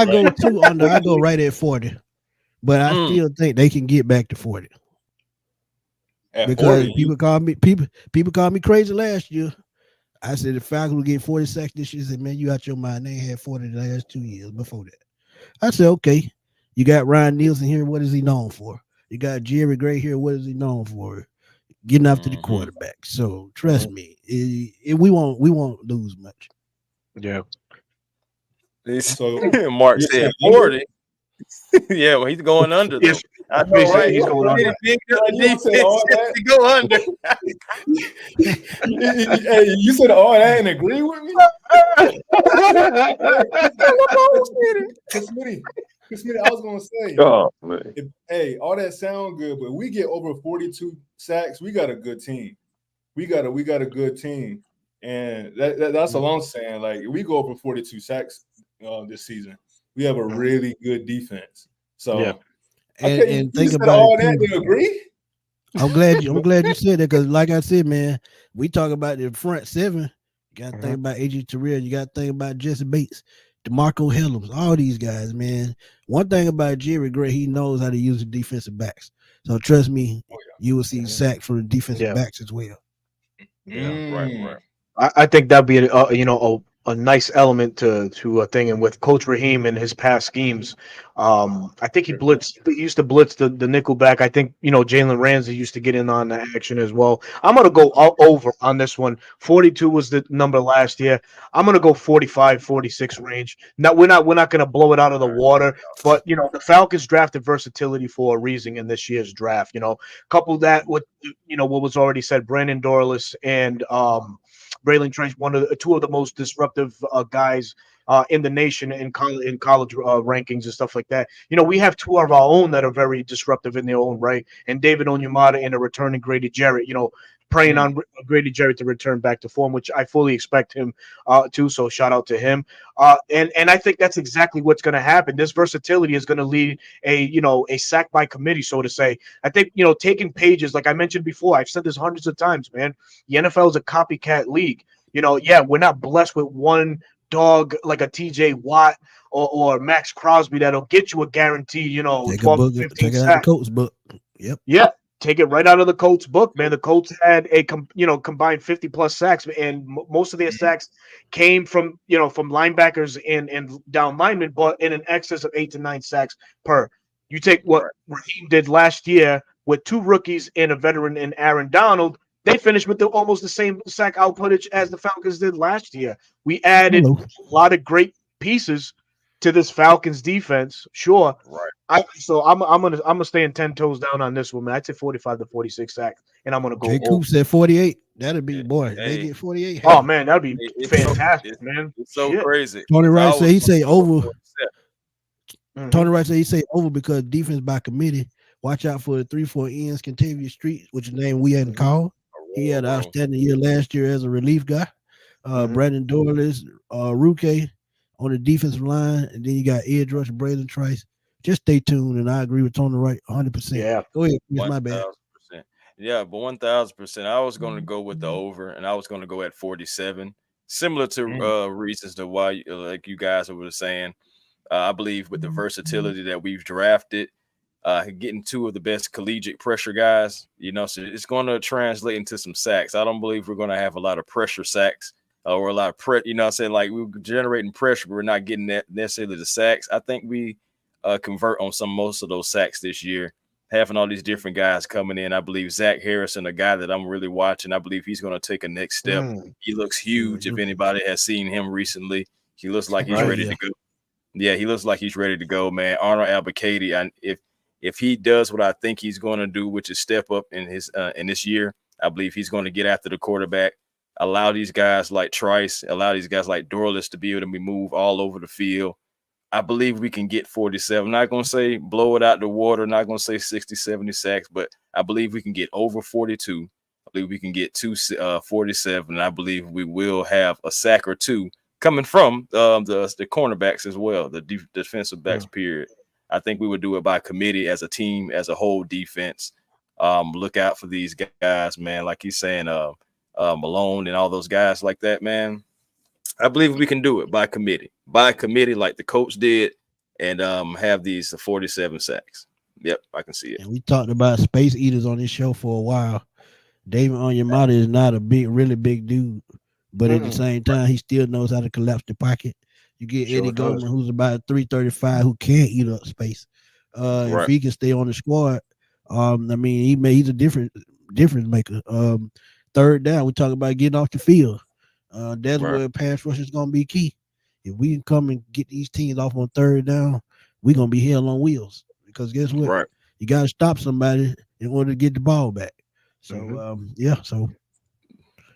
go 2 under. I go right at 40, but I still think they can get back to 40. Because 40, people called me crazy last year. I said the Falcons will get 40 sacks this year. Said, man, you out your mind. They ain't had 40 the last 2 years before that. I said, okay. You got Ryan Nielsen here. What is he known for? You got Jerry Gray here. What is he known for? Getting after the quarterback. So trust me, we won't lose much. Yeah. So Mark said 40. Yeah, well, he's going under. Though. I know, right? He's going under. To go under. Hey, you said all that and agree with me? Smitty, I was gonna say, hey, all that sound good, but we get over 42 sacks. We got a good team. We got a good team, and that's all I'm saying. Like, if we go over 42 sacks this season, we have a really good defense. So, and think about all it that. You agree? I'm glad you said that because, like I said, man, we talk about the front seven. You got to think about AJ Terrell. You got to think about Jesse Bates, DeMarco Hellams, all these guys, man. One thing about Jerry Gray, he knows how to use the defensive backs. So trust me, you will see sacks from the defensive Yeah. backs as well. Yeah, right. I think that'd be a nice element to a thing. And with Coach Raheem and his past schemes, I think he used to blitz the nickel back. I think Jalen Ramsey used to get in on the action as well. I'm gonna go all over on this one. 42 was the number last year. I'm gonna go 45, 46 range. Now we're not gonna blow it out of the water, but the Falcons drafted versatility for a reason in this year's draft. Couple that with what was already said, Brandon Dorlus and Braylon Trench, two of the most disruptive guys in the nation in college rankings and stuff like that. We have two of our own that are very disruptive in their own right, and David Onyemata and a returning Grady Jarrett. Praying on Grady Jarrett to return back to form, which I fully expect him to. So shout out to him. And I think that's exactly what's going to happen. This versatility is going to lead a sack by committee, so to say. I think taking pages, like I mentioned before, I've said this hundreds of times, man. The NFL is a copycat league. Yeah, we're not blessed with one dog like a TJ Watt or Max Crosby that'll get you a guarantee, Take 12 book, to 15 take it out the sacks. coach's book. Yep. Yeah, take it right out of the Colts book, man. The Colts had a combined 50 plus sacks, and most of their sacks came from from linebackers and down linemen, but in an excess of 8 to 9 sacks per. You take what Raheem did last year with two rookies and a veteran in Aaron Donald. They finished with almost the same sack outputage as the Falcons did last year. We added Hello. a lot of great pieces to this Falcons defense. Sure, Right. I'm gonna stay in 10 toes down on this one, man. I'd say 45 to 46 sacks, and I'm gonna go Jay over. Coop said 48. That'd be boy. They Hey, get 48. Oh Hey, man, that'd be it's fantastic, it's, man. it's so Shit. crazy. Tony 'Cause I Wright was said he gonna say go over. 47. Mhm. Tony Wright said he say over because defense by committee. Watch out for the 3-4 ends, Contavia Street, which is a name we hadn't called. He had an outstanding year last year as a relief guy. Brandon Dorless, Ruke on the defensive line, and then you got edge rush, Braylon Trice. Just stay tuned, and I agree with Tony Wright 100%. Yeah. Go ahead, Chris, my bad. 1000%. Yeah, but 1000%. I was going to go with the over, and I was going to go at 47. Similar to reasons to why, like you guys were saying, I believe with the versatility that we've drafted, getting two of the best collegiate pressure guys, so it's going to translate into some sacks. I don't believe we're going to have a lot of pressure sacks or a lot of saying like we're generating pressure, but we're not getting that necessarily the sacks. I think we convert on most of those sacks this year. Having all these different guys coming in, I believe Zach Harrison, a guy that I'm really watching, I believe he's going to take a next step. He looks huge. If anybody has seen him recently, he looks like he's ready to go. Yeah, he looks like he's ready to go, man. Arnold Abacady, and if he does what I think he's going to do, which is step up in this year, I believe he's going to get after the quarterback, allow these guys like Trice, allow these guys like Dorless to be able to move all over the field. I believe we can get 47. I'm not going to say blow it out the water, not going to say 60, 70 sacks, but I believe we can get over 42. I believe we can get 47, and I believe we will have a sack or two coming from the cornerbacks as well, the defensive backs, period. I think we would do it by committee as a team, as a whole defense. Look out for these guys, man. Like he's saying, Malone and all those guys like that, man. I believe we can do it by committee like the coach did, and have these 47 sacks. Yep, I can see it. And we talked about space eaters on this show for a while. David Onyemata is not a really big dude, but at the same time, he still knows how to collapse the pocket. You get Eddie Goldman, who's about 335, who can't eat up space. If he can stay on the squad, I mean, he's a difference maker. Third down, we talk about getting off the field. That's where pass rush is going to be key. If we can come and get these teams off on third down, we're going to be hell on wheels. Because guess what? You got to stop somebody in order to get the ball back. So, so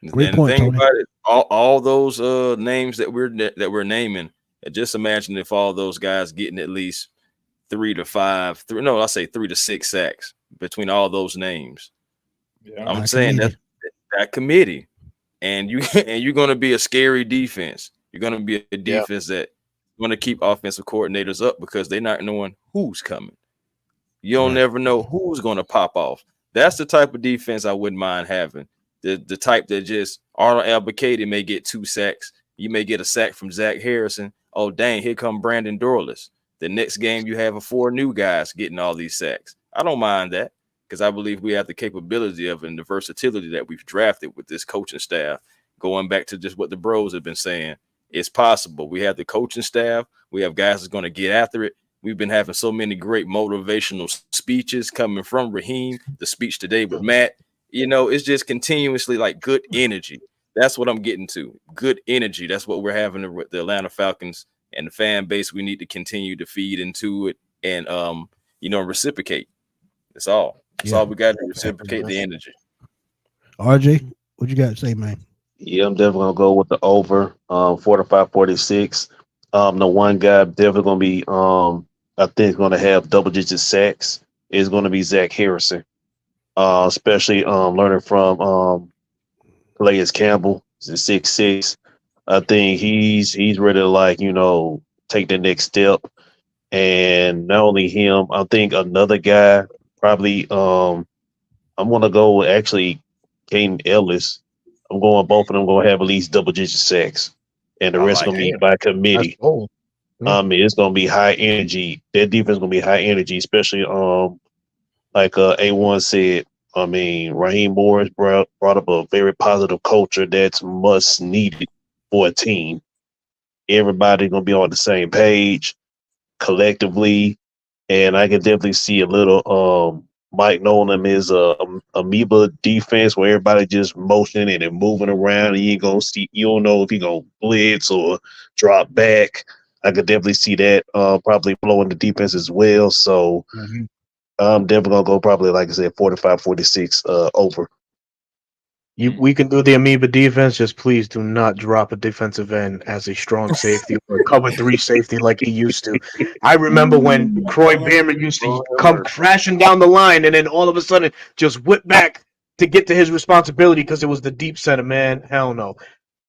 great point, Tony. About it, all those names that we're naming, just imagine if all those guys getting at least 3 to 6 sacks between all those names. Yeah. I'm saying that committee. And you're going to be a scary defense. You're going to be a defense that's going to keep offensive coordinators up because they're not knowing who's coming. You don't never know who's going to pop off. That's the type of defense I wouldn't mind having. The type that just Arnold Albacete may get 2 sacks. You may get a sack from Zach Harrison. Oh, dang, here come Brandon Dorless. The next game you have 4 new guys getting all these sacks. I don't mind that because I believe we have the capability of and the versatility that we've drafted with this coaching staff. Going back to just what the bros have been saying, it's possible. We have the coaching staff. We have guys that's going to get after it. We've been having so many great motivational speeches coming from Raheem, the speech today with Matt. You know, it's just continuously like good energy. That's what I'm getting to. Good energy. That's what we're having with the Atlanta Falcons and the fan base. We need to continue to feed into it and, reciprocate. That's all. That's all we got to reciprocate the energy. RJ, what you got to say, man? Yeah, I'm definitely gonna go with the over 45-46. The one guy definitely gonna be I think gonna have double-digit sacks is gonna be Zach Harrison. Especially learning from Calais Campbell. He's a 6'6". I think he's ready to take the next step. And not only him, I think another guy probably I'm gonna go actually Caden Ellis. I'm going both of them gonna have at least double-digit sacks, and the rest gonna be by committee. It's gonna be high energy. That defense gonna be high energy, especially like A1 said. I mean, Raheem Morris brought up a very positive culture that's much needed for a team. Everybody gonna be on the same page collectively, and I can definitely see a little Mike Nolan is a amoeba defense where everybody just motioning and moving around, and you don't know if he gonna blitz or drop back. I could definitely see that probably blowing the defense as well. So I'm definitely gonna go probably, like I said, 45-46 over. We can do the amoeba defense. Just please do not drop a defensive end as a strong safety or a cover 3 safety like he used to. I remember when Croy Bammer used to come crashing down the line and then all of a sudden just whip back to get to his responsibility because it was the deep center, man. Hell no.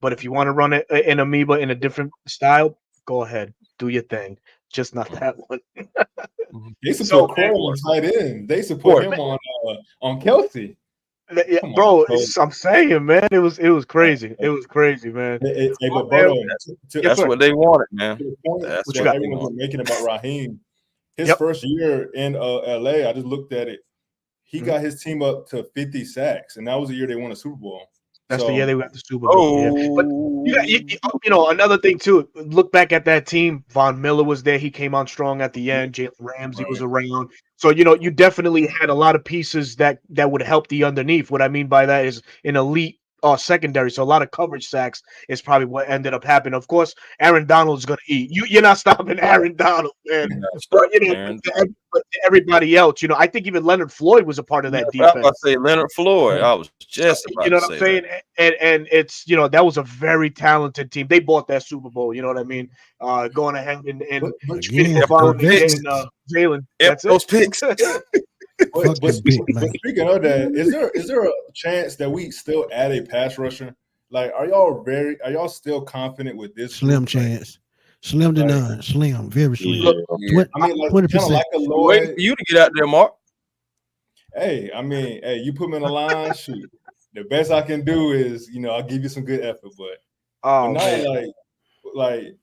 But if you want to run an amoeba in a different style, go ahead. Do your thing. Just not that one. They used to put Croy on tight end. They used to put him on Kelsey. Yeah, bro, I'm saying, man, it was crazy. It was crazy, man. That's what they wanted, man. That's what everyone's been making about Raheem. His first year in LA, I just looked at it. He got his team up to 50 sacks, and that was the year they won a Super Bowl. That's the year they got the Super Bowl. But another thing too. Look back at that team. Von Miller was there. He came on strong at the end. Jalen Ramsey was around. So you definitely had a lot of pieces that would help the underneath. What I mean by that is an elite secondary. So a lot of coverage sacks is probably what ended up happening. Of course, Aaron Donald's going to eat. You're not stopping Aaron Donald, man. But everybody else, I think even Leonard Floyd was a part of that defense. I was about to say Leonard Floyd. I was just about to say what I'm saying? And it's that was a very talented team. They bought that Super Bowl. You know what I mean? Going ahead and Jalen. That's those picks. But speaking of that, is there a chance that we still add a pass rusher? Like, are y'all still confident with this? Slim chance. Slim to none. Slim. Very slim. Yeah. I mean, like, 20%. Like a Lloyd. Wait for you to get out there, Mark. Hey, you put me in the line, shoot. The best I can do is, I'll give you some good effort, but like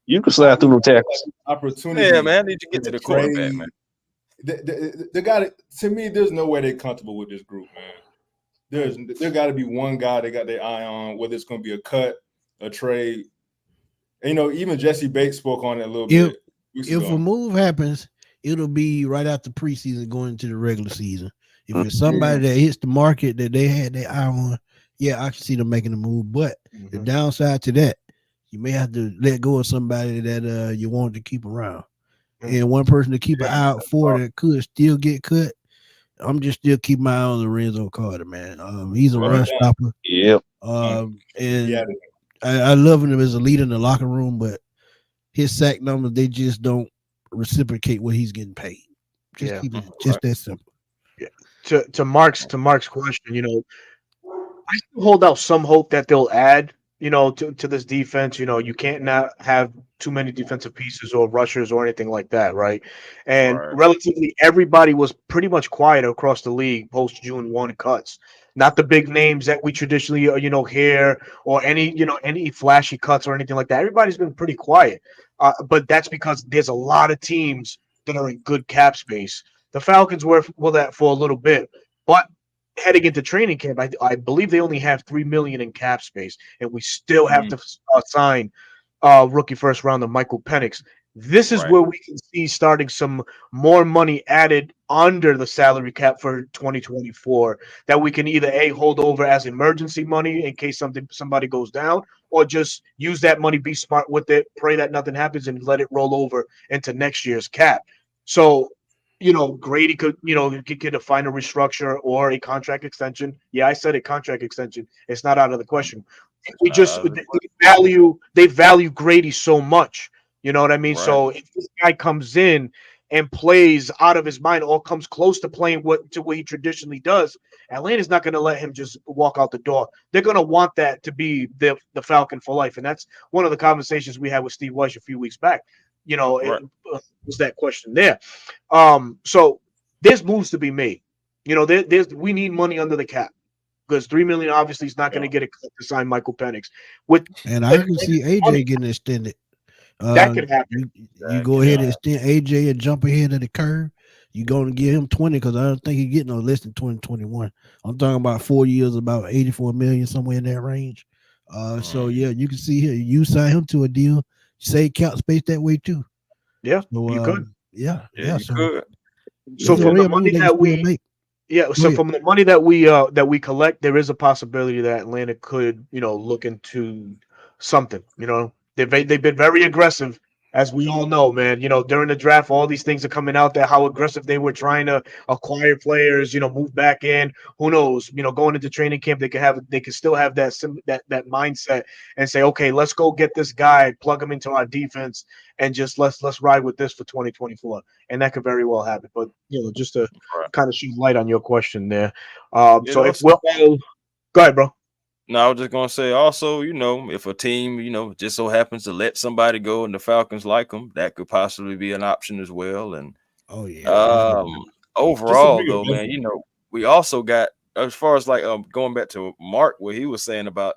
you can slide through the tackles. Opportunity. Yeah, man. I need to get to the quarterback, man. They got it. To me, there's no way they're comfortable with this group, man. There got to be one guy they got their eye on, whether it's going to be a cut, a trade. And, even Jesse Bates spoke on it a little bit. If a move happens, it'll be right after preseason going into the regular season. If it's somebody that hits the market that they had their eye on, I can see them making a move. But the downside to that, you may have to let go of somebody that you want to keep around. And one person to keep an eye out for that could still get cut. I'm just still keeping my eye on Lorenzo Carter, man. He's a run stopper. Yep. And I love him as a leader in the locker room, but his sack numbers, they just don't reciprocate what he's getting paid. Just keep it just that simple. To Mark's question, I still hold out some hope that they'll add to this defense. You can't not have too many defensive pieces or rushers or anything like that, right? And Right. relatively, everybody was pretty much quiet across the league post June 1 cuts. Not the big names that we traditionally, hear, or any flashy cuts or anything like that. Everybody's been pretty quiet, but that's because there's a lot of teams that are in good cap space. The Falcons were that for a little bit, but heading into training camp, I believe they only have 3 million in cap space, and we still have Mm, to sign rookie first rounder Michael Penix. This is right. where we can see starting some more money added under the salary cap for 2024 that we can either hold over as emergency money in case somebody goes down, or just use that money, be smart with it, pray that nothing happens, and let it roll over into next year's cap. So Grady could, get a final restructure or a contract extension. Yeah, I said a contract extension. It's not out of the question. It's We not just out of the question. they value Grady so much. You know what I mean? Right. So if this guy comes in and plays out of his mind or comes close to playing what he traditionally does, Atlanta's not going to let him just walk out the door. They're going to want that to be the Falcon for life, and that's one of the conversations we had with Steve Weiss a few weeks back. It Right. was that question there. So there's moves to be made. We need money under the cap because 3 million obviously is not going to get a cut to sign Michael Penix. With And I with can see money, AJ getting extended. that could happen. You That go could ahead Yeah. and extend AJ and jump ahead of the curve. You're going to give him 20 because I don't think he's getting no less than 2021. I'm talking about 4 years, about 84 million, somewhere in that range. So Mm, yeah, you can see here, you sign him to a deal, save cap space that way too. Yeah, So you could. yeah, yeah, yeah. you So could. So it's a from Yeah. the real move money they can that still we make. Yeah, Go so ahead. from the money that we collect, there is a possibility that Atlanta could, look into something. They've been very aggressive, as we all know, man. During the draft, all these things are coming out there. How aggressive they were trying to acquire players, move back in. Who knows? Going into training camp, they could still have that mindset and say, okay, let's go get this guy, plug him into our defense, and just let's ride with this for 2024. And that could very well happen. But just to Right. kind of shoot light on your question there. You So know, if we're all go ahead, bro. no, I was just gonna say also, if a team, just so happens to let somebody go and the Falcons like them, that could possibly be an option as well. And Oh yeah, um, definitely. Just a overall, bigger though, man, benefit. we also got, as far as like going back to Mark, what he was saying about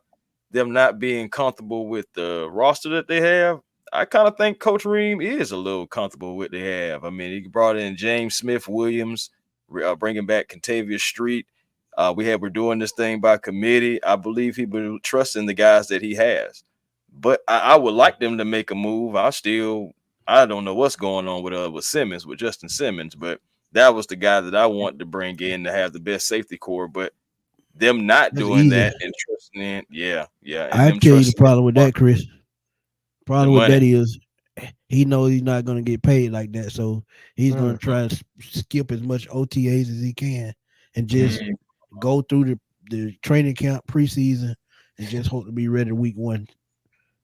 them not being comfortable with the roster that they have. I kind of think Coach Ream is a little comfortable with what they have. I mean, he brought in James Smith Williams, bringing back Contavious Street. We're doing this thing by committee. I believe he will trust in the guys that he has. But I would like them to make a move. I don't know what's going on with Simmons, with Justin Simmons, but that was the guy that I wanted to bring in to have the best safety core. But them not That's doing easy. that and trusting in, yeah, and I them tell you the trusting in problem with that, Chris. the Problem with money. that is he knows he's not going to get paid like that, so he's going to Mhm. try to skip as much OTAs as he can and just Mm, go through the training camp preseason and just hope to be ready week one.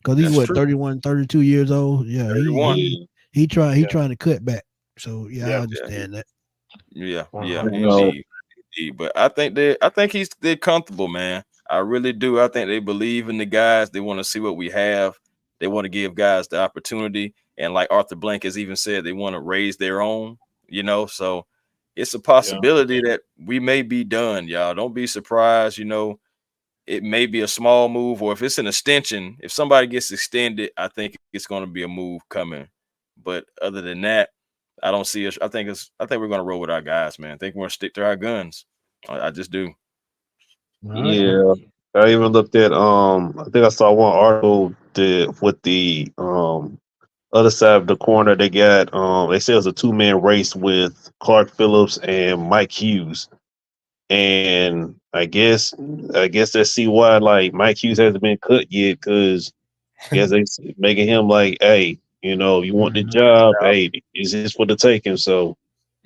Because he's That's what true. 31, 32 years old. Yeah, 31. he Yeah. trying to cut back. So yeah, I Yeah. Yeah, understand that. yeah, You know, indeed. But I think they're comfortable, man. I really do. I think they believe in the guys. They want to see what we have. They want to give guys the opportunity. And like Arthur Blank has even said, they want to raise their own, So it's a yeah. possibility that we may be done, y'all. Don't be surprised, it may be a small move, or if it's an extension, if somebody gets extended, I think it's going to be a move coming. But other than that, I don't see us. I think we're going to roll with our guys, man. I think we're going to stick to our guns. I just do. All right. yeah. I even looked at I think I saw one article with the other side of the corner they got they said it was a two-man race with Clark Phillips and Mike Hughes. And I guess that's see why like Mike Hughes hasn't been cut yet because I guess they making him like, hey, you want the Mhm. job, hey, is this for the taking? So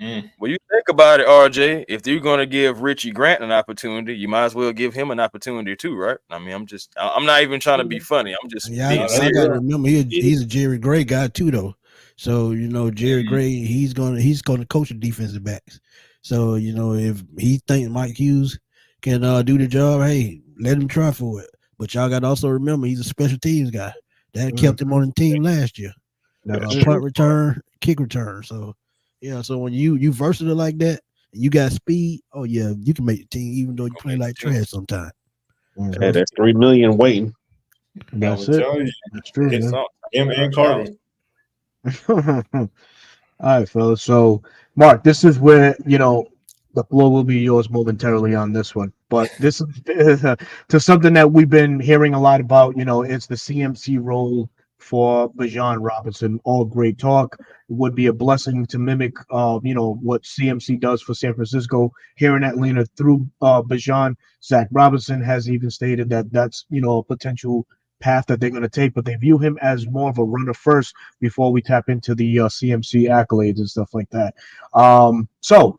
Mm. Well, you think about it, RJ. If you're going to give Richie Grant an opportunity, you might as well give him an opportunity too, right? I mean, I'm not even trying to be funny. I'm just Yeah, being No, that's I got to serious. real. remember he's a Jerry Gray guy too, though. So Jerry Mm. Gray he's gonna coach the defensive backs. So if he thinks Mike Hughes can do the job, hey, let him try for it. But y'all got to also remember he's a special teams guy. That Mm. kept him on the team last year. That's true. Punt return, kick return. So yeah, so when you versatile like that, and you got speed. Oh yeah, you can make the team even though you play like trash sometimes. Hey, that's $3 million waiting. That's That's it. you. That's true, It's man. him and Carter. All right, fellas. So, Mark, this is where the floor will be yours momentarily on this one. But this is to something that we've been hearing a lot about. It's the CMC role for Bijan Robinson. All great talk. It would be a blessing to mimic, what CMC does for San Francisco here in Atlanta through Bijan. Zach Robinson has even stated that that's a potential path that they're going to take, but they view him as more of a runner first before we tap into the CMC accolades and stuff like that. So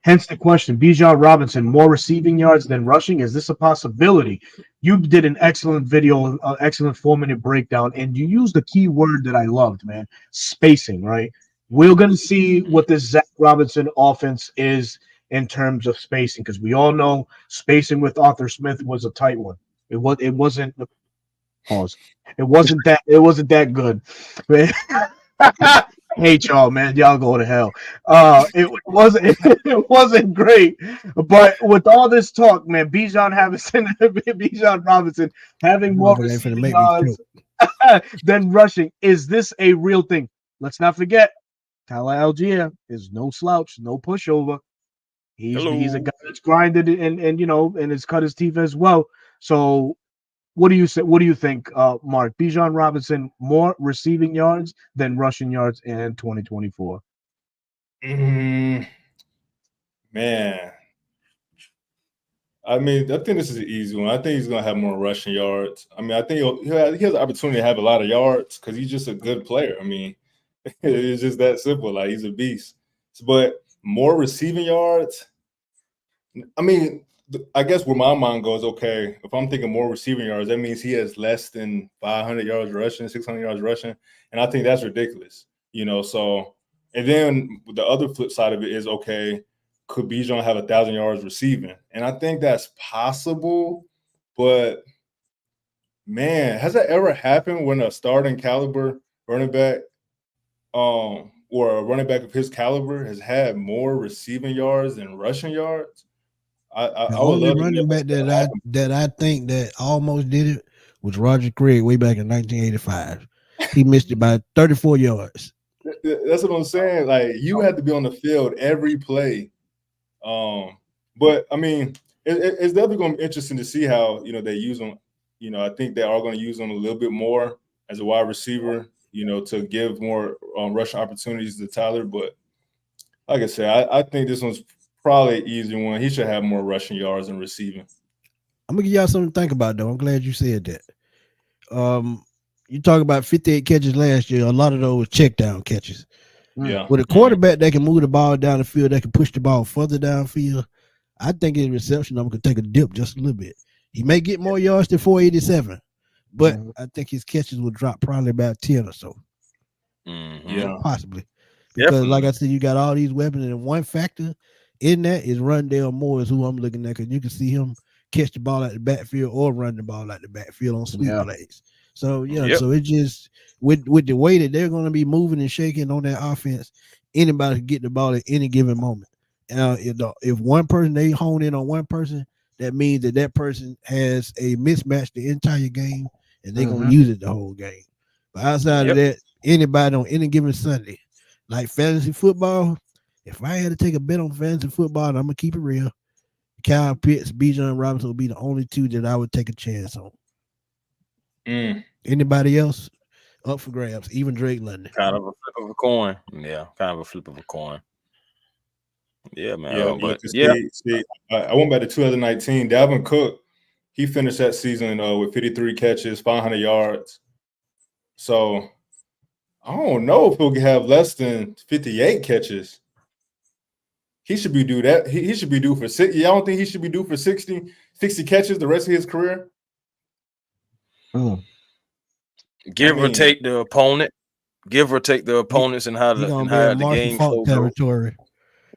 hence the question: Bijan Robinson, more receiving yards than rushing. Is this a possibility? You did an excellent video, excellent 4-minute breakdown, and you used the key word that I loved, man: spacing. Right? We're going to see what this Zach Robinson offense is in terms of spacing, because we all know spacing with Arthur Smith was a tight one. It wasn't. Pause. It wasn't that good. Hate y'all, man. Y'all go to hell. It wasn't it wasn't great. But with all this talk, man, Bijan Robinson having more Motherfucker ain't finna receiving make me yards choke. than rushing. Is this a real thing? Let's not forget, Tyler Algier is no slouch, no pushover. He's a guy that's grinded and has cut his teeth as well. So what do you say? What do you think, Mark? Bijan Robinson more receiving yards than rushing yards in 2024? Man, I mean, I think this is an easy one. I think he's going to have more rushing yards. I mean, I think he has the opportunity to have a lot of yards because he's just a good player. I mean, it's just that simple. Like, he's a beast. But more receiving yards, I mean, I guess where my mind goes, okay, if I'm thinking more receiving yards, that means he has less than 500 yards rushing, 600 yards rushing. And I think that's ridiculous, So, and then the other flip side of it is, okay, could Bijan have 1,000 yards receiving? And I think that's possible. But, man, has that ever happened when a starting caliber running back or a running back of his caliber has had more receiving yards than rushing yards? The I would only love to running know back that I think that almost did it was Roger Craig way back in 1985. He missed it by 34 yards. That's what I'm saying. Like, you have to be on the field every play. But I mean, it's definitely going to be interesting to see how they use him. I think they are going to use him a little bit more as a wide receiver. To give more rushing opportunities to Tyler. But like I said, I think this one's probably an easy one. He should have more rushing yards than receiving. I'm gonna give y'all something to think about, though. I'm glad you said that. You talk about 58 catches last year. A lot of those check down catches. Yeah. With a quarterback that can move the ball down the field, that can push the ball further downfield, I think his reception number could take a dip just a little bit. He may get more yards than 487, but I think his catches will drop probably about 10 or so. Yeah. Possibly. Because like I said, you got all these weapons, and one factor in that is Rondale Moore is who I'm looking at, because you can see him catch the ball at the backfield or run the ball at the backfield on sweep plays. So so it just with the way that they're going to be moving and shaking on that offense, anybody can get the ball at any given moment. If one person, they hone in on one person, that means that person has a mismatch the entire game, and they're going to use it the whole game. But outside of that, anybody on any given Sunday, like fantasy football, if I had to take a bet on fantasy football, and I'm gonna keep it real, Kyle Pitts, Bijan Robinson would be the only two that I would take a chance on. Anybody else up for grabs, even Drake London. Kind of a flip of a coin. Yeah, kind of a flip of a coin. Yeah, man. See, I went back to 2019. Dalvin Cook, he finished that season with 53 catches, 500 yards. So I don't know if he'll have less than 58 catches. He should be due that. He should be due for 60. Y'all don't think he should be due for 60 catches the rest of his career? Give or take the opponent. Give or take the opponents and how the game flow territory.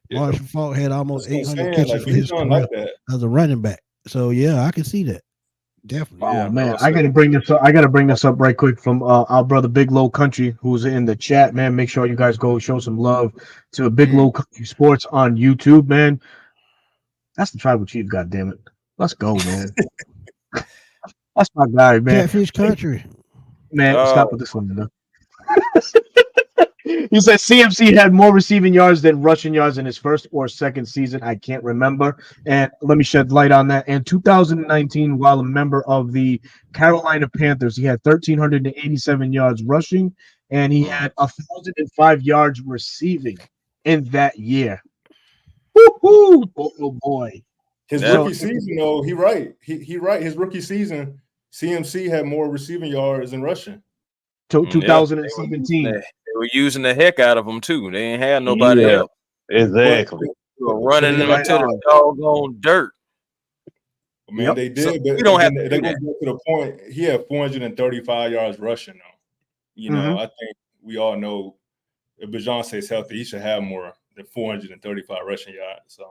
Marshall Faulk had almost 800 catches for his career as a running back. So yeah, I can see that. Definitely. Oh Yeah, man, Russell. I gotta bring this up. I gotta bring this up right quick from our brother Big Low Country, who's in the chat. Man, make sure you guys go show some love to Big Low Country Sports on YouTube. Man, that's the tribal chief. God damn it, let's go, man. That's my guy, man. Catfish Country. Man, stop Oh, with this one, man. He said CMC had more receiving yards than rushing yards in his first or second season. I can't remember. And let me shed light on that. In 2019, while a member of the Carolina Panthers, he had 1,387 yards rushing, and he had 1,005 yards receiving in that year. Woo-hoo! Oh boy. His That- rookie season, though, he right. He right. His rookie season, CMC had more receiving yards than rushing. yeah, 2017. they were using the heck out of them too. They ain't had nobody Yeah. else. Exactly. They were running them Right into the on. doggone dirt. Man, Yep. they did, So but we don't have then to they do go that. back to the point. He had 435 yards rushing, though. You know, I think we all know if Bijan stays healthy, he should have more than 435 rushing yards. So,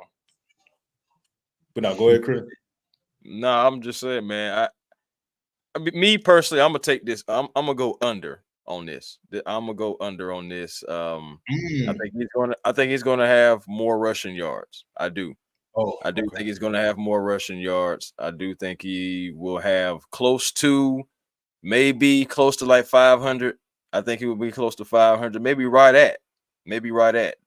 but now go ahead, Chris. Nah, I'm just saying, man. I mean, me personally, I'm gonna take this. I'm gonna go under on this. I'm gonna go under on this. I think he's gonna have more rushing yards. I do. I do think he's going to have more rushing yards. I do think he will have close to, maybe close to like 500. I think he will be close to 500, maybe right at.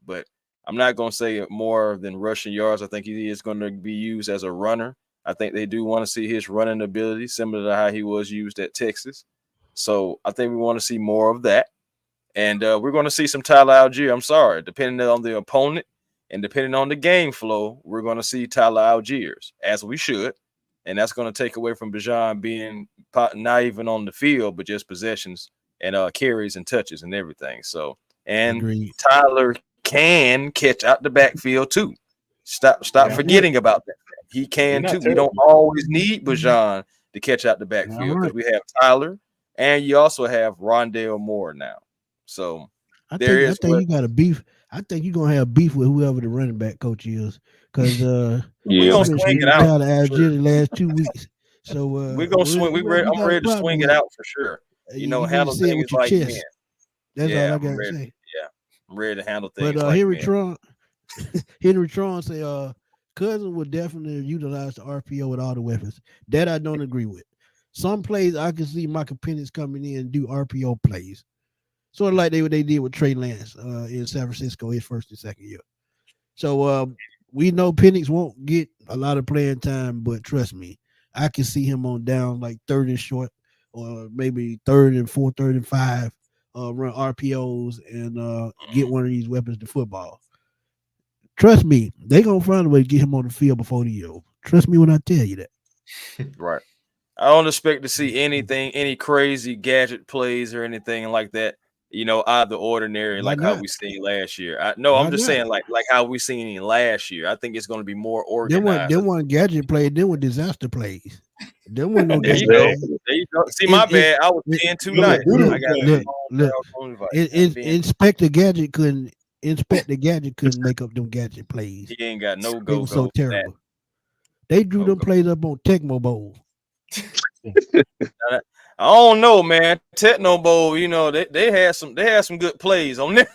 But I'm not going to say more than rushing yards. I think he is going to be used as a runner. I think they do want to see his running ability, similar to how he was used at Texas. So I think we want to see more of that. And we're going to see some Tyler Algier. I'm sorry, depending on the opponent. And depending on the game flow, we're going to see Tyler Algiers, as we should. And that's going to take away from Bijan being not even on the field, but just possessions and carries and touches and everything. So, and Agreed. Tyler can catch out the backfield too. Stop forgetting about that. He can too. We don't always need Bijan to catch out the backfield because we have Tyler, and you also have Rondale Moore now. So I think you got a beef. I think you're gonna have beef with whoever the running back coach is, because we're gonna swing it out. Tyler Algier the last 2 weeks. So we're gonna swing. I'm ready to swing it out for sure. You know, handle things like men. That's all I gotta say. Yeah, I'm ready to handle things. But like Henry Tron say Cousin would definitely utilize the RPO with all the weapons. That I don't agree with. Some plays I can see Michael Penix coming in and do RPO plays. Sort of like they did with Trey Lance in San Francisco his first and second year. So we know Penix won't get a lot of playing time, but trust me, I can see him on down like 3rd and short, or maybe 3rd and 4, 3rd and 5, run RPOs and get one of these weapons to football. Trust me, they gonna find a way to get him on the field before the year. Trust me when I tell you that. Right. I don't expect to see any crazy gadget plays or anything like that. You know, out of the ordinary, like how we seen last year. I'm just saying, like how we seen last year. I think it's going to be more organized. They weren't gadget plays. They were disaster plays. There wasn't no there gadget plays. plays. There you go. See, my bad. I was being too nice. Inspector Gadget couldn't make up them gadget plays. He ain't got no They were so terrible. They drew them plays up on Tecmo Bowl. I don't know, man. Techno Bowl, you know, they had some good plays on there.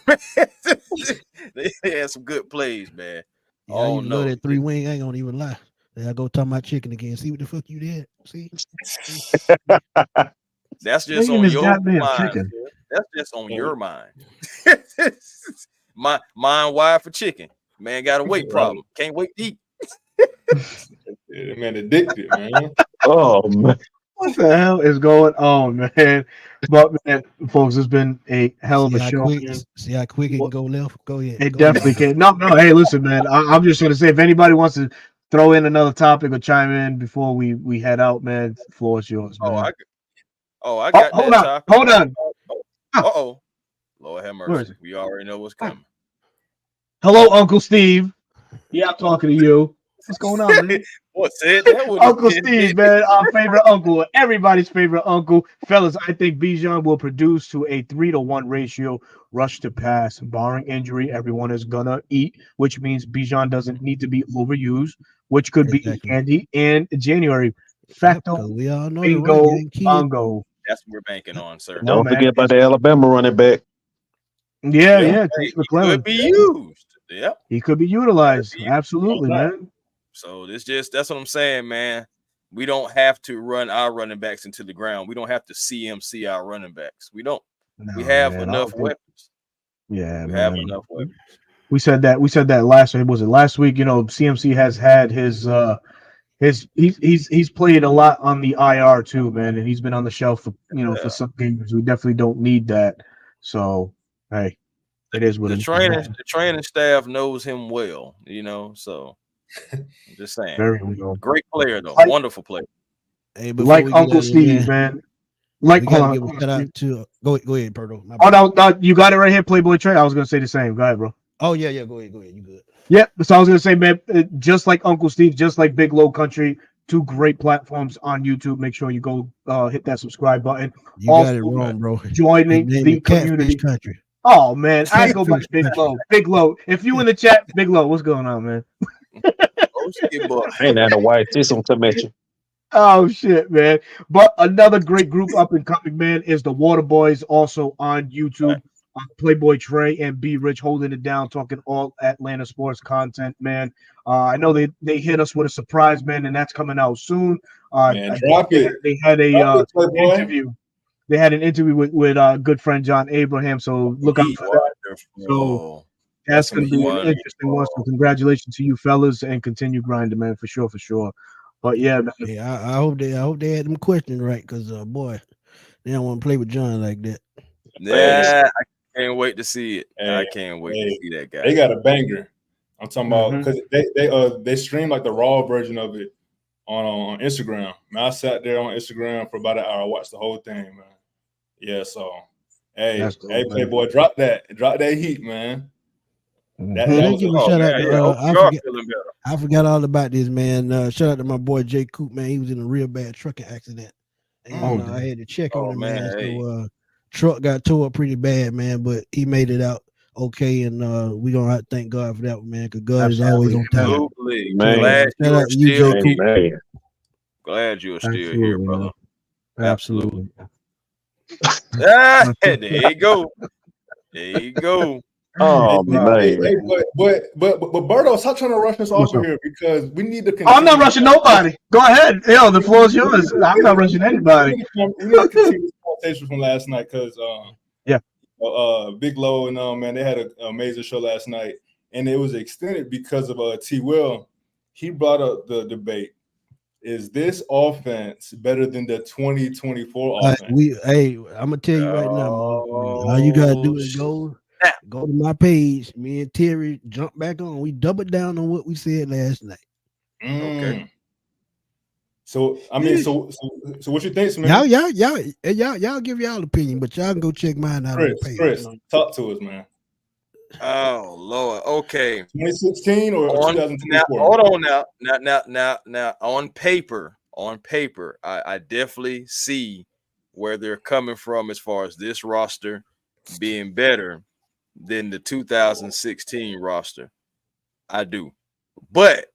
They had some good plays, man. Yeah, I used to love that 3-wing. I ain't gonna even lie. I go talk my chicken again. See what the fuck you did? See? That's just on your mind. That's just on your mind. Mind wired for chicken. Man got a weight problem. Can't wait to eat. Man, addicted, man. Oh man. What the hell is going on, man? But man, folks, it's been a hell of a show. See how quick it can go left? Go ahead. It definitely can. No. Hey, listen, man. I'm just gonna say, if anybody wants to throw in another topic or chime in before we head out, man, the floor is yours, man. I got hold that on, topic. hold on. Uh-oh. Lord have mercy. We already know what's coming. Hello, Uncle Steve. Yeah, I'm talking to you. What's going on, man? What's it? Uncle Steve, man, our favorite uncle, everybody's favorite uncle. Fellas, I think Bijan will produce to a 3-to-1 ratio rush to pass. Barring injury, everyone is gonna eat, which means Bijan doesn't need to be overused, which could be handy in January. Facto, because we all know the run bingo, game kid. bongo. That's what we're banking on, sir. Come on, Don't man. forget about the Alabama running back. Yeah, Yeah. James He McClellan. could be used. Yep. He could be utilized. Could be- Absolutely, Right. man. So that's what I'm saying, man. We don't have to run our running backs into the ground. We don't have to CMC our running backs. We don't. We No, have man, I enough don't think- weapons. Yeah, We man. have enough weapons. We said that last week. Was it last week? You know, CMC has had he's played a lot on the IR too, man, and he's been on the shelf for for some games. We definitely don't need that. So hey, it is what The it is. training staff knows him well, so I'm just saying. Very well. Great player though, Like- wonderful player. Hey, before Like we get Uncle out of Steve, here, man. Like, we hold got to on. give a shout out to go ahead, Perdo. My Oh bad. no, you got it right here, Playboy Trey. I was gonna say the same. Go ahead, bro. Oh yeah, go ahead. You good? Yep. So I was gonna say, man, just like Uncle Steve, just like Big Low Country, two great platforms on YouTube. Make sure you go hit that subscribe button. You got it wrong, bro. Joining His name the is Catfish community. Country. Oh man, I go by Catfish Big Country. Low. Big Low. If you in the chat, Big Low, what's going on, man? Boy. Ain't that a white system to mention? Oh shit, man. But another great group up and coming, man, is the Water Boys, also on YouTube. Playboy Trey and B Rich holding it down, talking all Atlanta sports content, man. I know they hit us with a surprise, man, and that's coming out soon. Man, drop it. They had a Drop it, Playboy. interview. They had an interview with good friend John Abraham, so look out for that. So that's going to be an interesting one. So congratulations to you fellas, and continue grinding, man, for sure. But yeah, man. Hey, I hope they had them questions right, because boy, they don't want to play with John like that. Yeah, I can't wait to see it. Hey, I can't wait to see that guy. They got a banger. I'm talking about because they stream like the raw version of it on Instagram. Man, I sat there on Instagram for about an hour. I watched the whole thing, man. Yeah, so hey, Cool, Playboy, drop that heat, man. That was Give a shout out to better. I forgot all about this, man. Shout out to my boy Jay Coop, man. He was in a real bad trucking accident. And I had to check on him, man. So truck got tore up pretty bad, man, but he made it out okay, and we're gonna have to thank God for that, man, because God is always on time. Absolutely. Man. Glad you are still here. Man. Glad you are still here, brother. Absolutely. There you go. There you go. Oh man. Hey, but Berto, stop trying to rush us off of here because we need to continue. I'm not rushing nobody. Go ahead. Yo, the floor is yours. I'm not rushing anybody. We need to continue this conversation from last night because Big Low and man, they had an amazing show last night, and it was extended because of T. Will. He brought up the debate: is this offense better than the 2024 offense? I'm gonna tell you right now, all you gotta do is go to my page. Me and Terry jump back on. We doubled down on what we said last night. Okay. So I mean, so what you think, man? Y'all give y'all opinion, but y'all can go check mine out on the page. Chris, talk to us, man. Oh Lord. Okay. 2016 or 2024? Hold on now. On paper, I definitely see where they're coming from as far as this roster being better than the 2016 roster. I do, but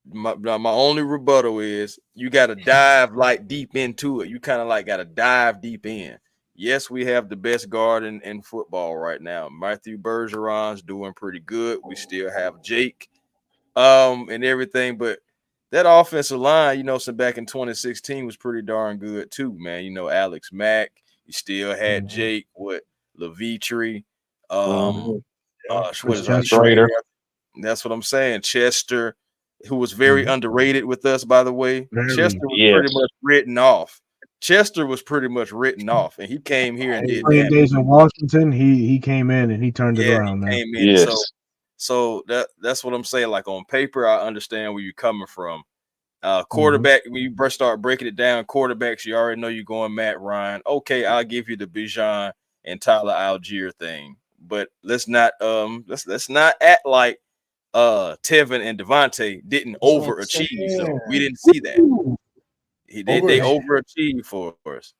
my only rebuttal is you got to dive like deep into it. You kind of like got to dive deep in. Yes, we have the best guard in football right now. Matthew Bergeron's doing pretty good. We still have Jake, and everything, but that offensive line, so back in 2016 was pretty darn good too, man. Alex Mack, you still had Jake with Levitri, Schrader. That's what I'm saying. Chester, who was very underrated with us, by the way. Chester was pretty much written off. And he came here and did that. Days in Washington, he came in and he turned it around, man. Came in. Yes. So that's what I'm saying. Like on paper, I understand where you're coming from. Quarterback, when you start breaking it down, quarterbacks, you already know you're going Matt Ryan. Okay, I'll give you the Bijan and Tyler Algier thing, but let's not act like Tevin and Devontae didn't overachieve. So we didn't see that. They overachieved for us.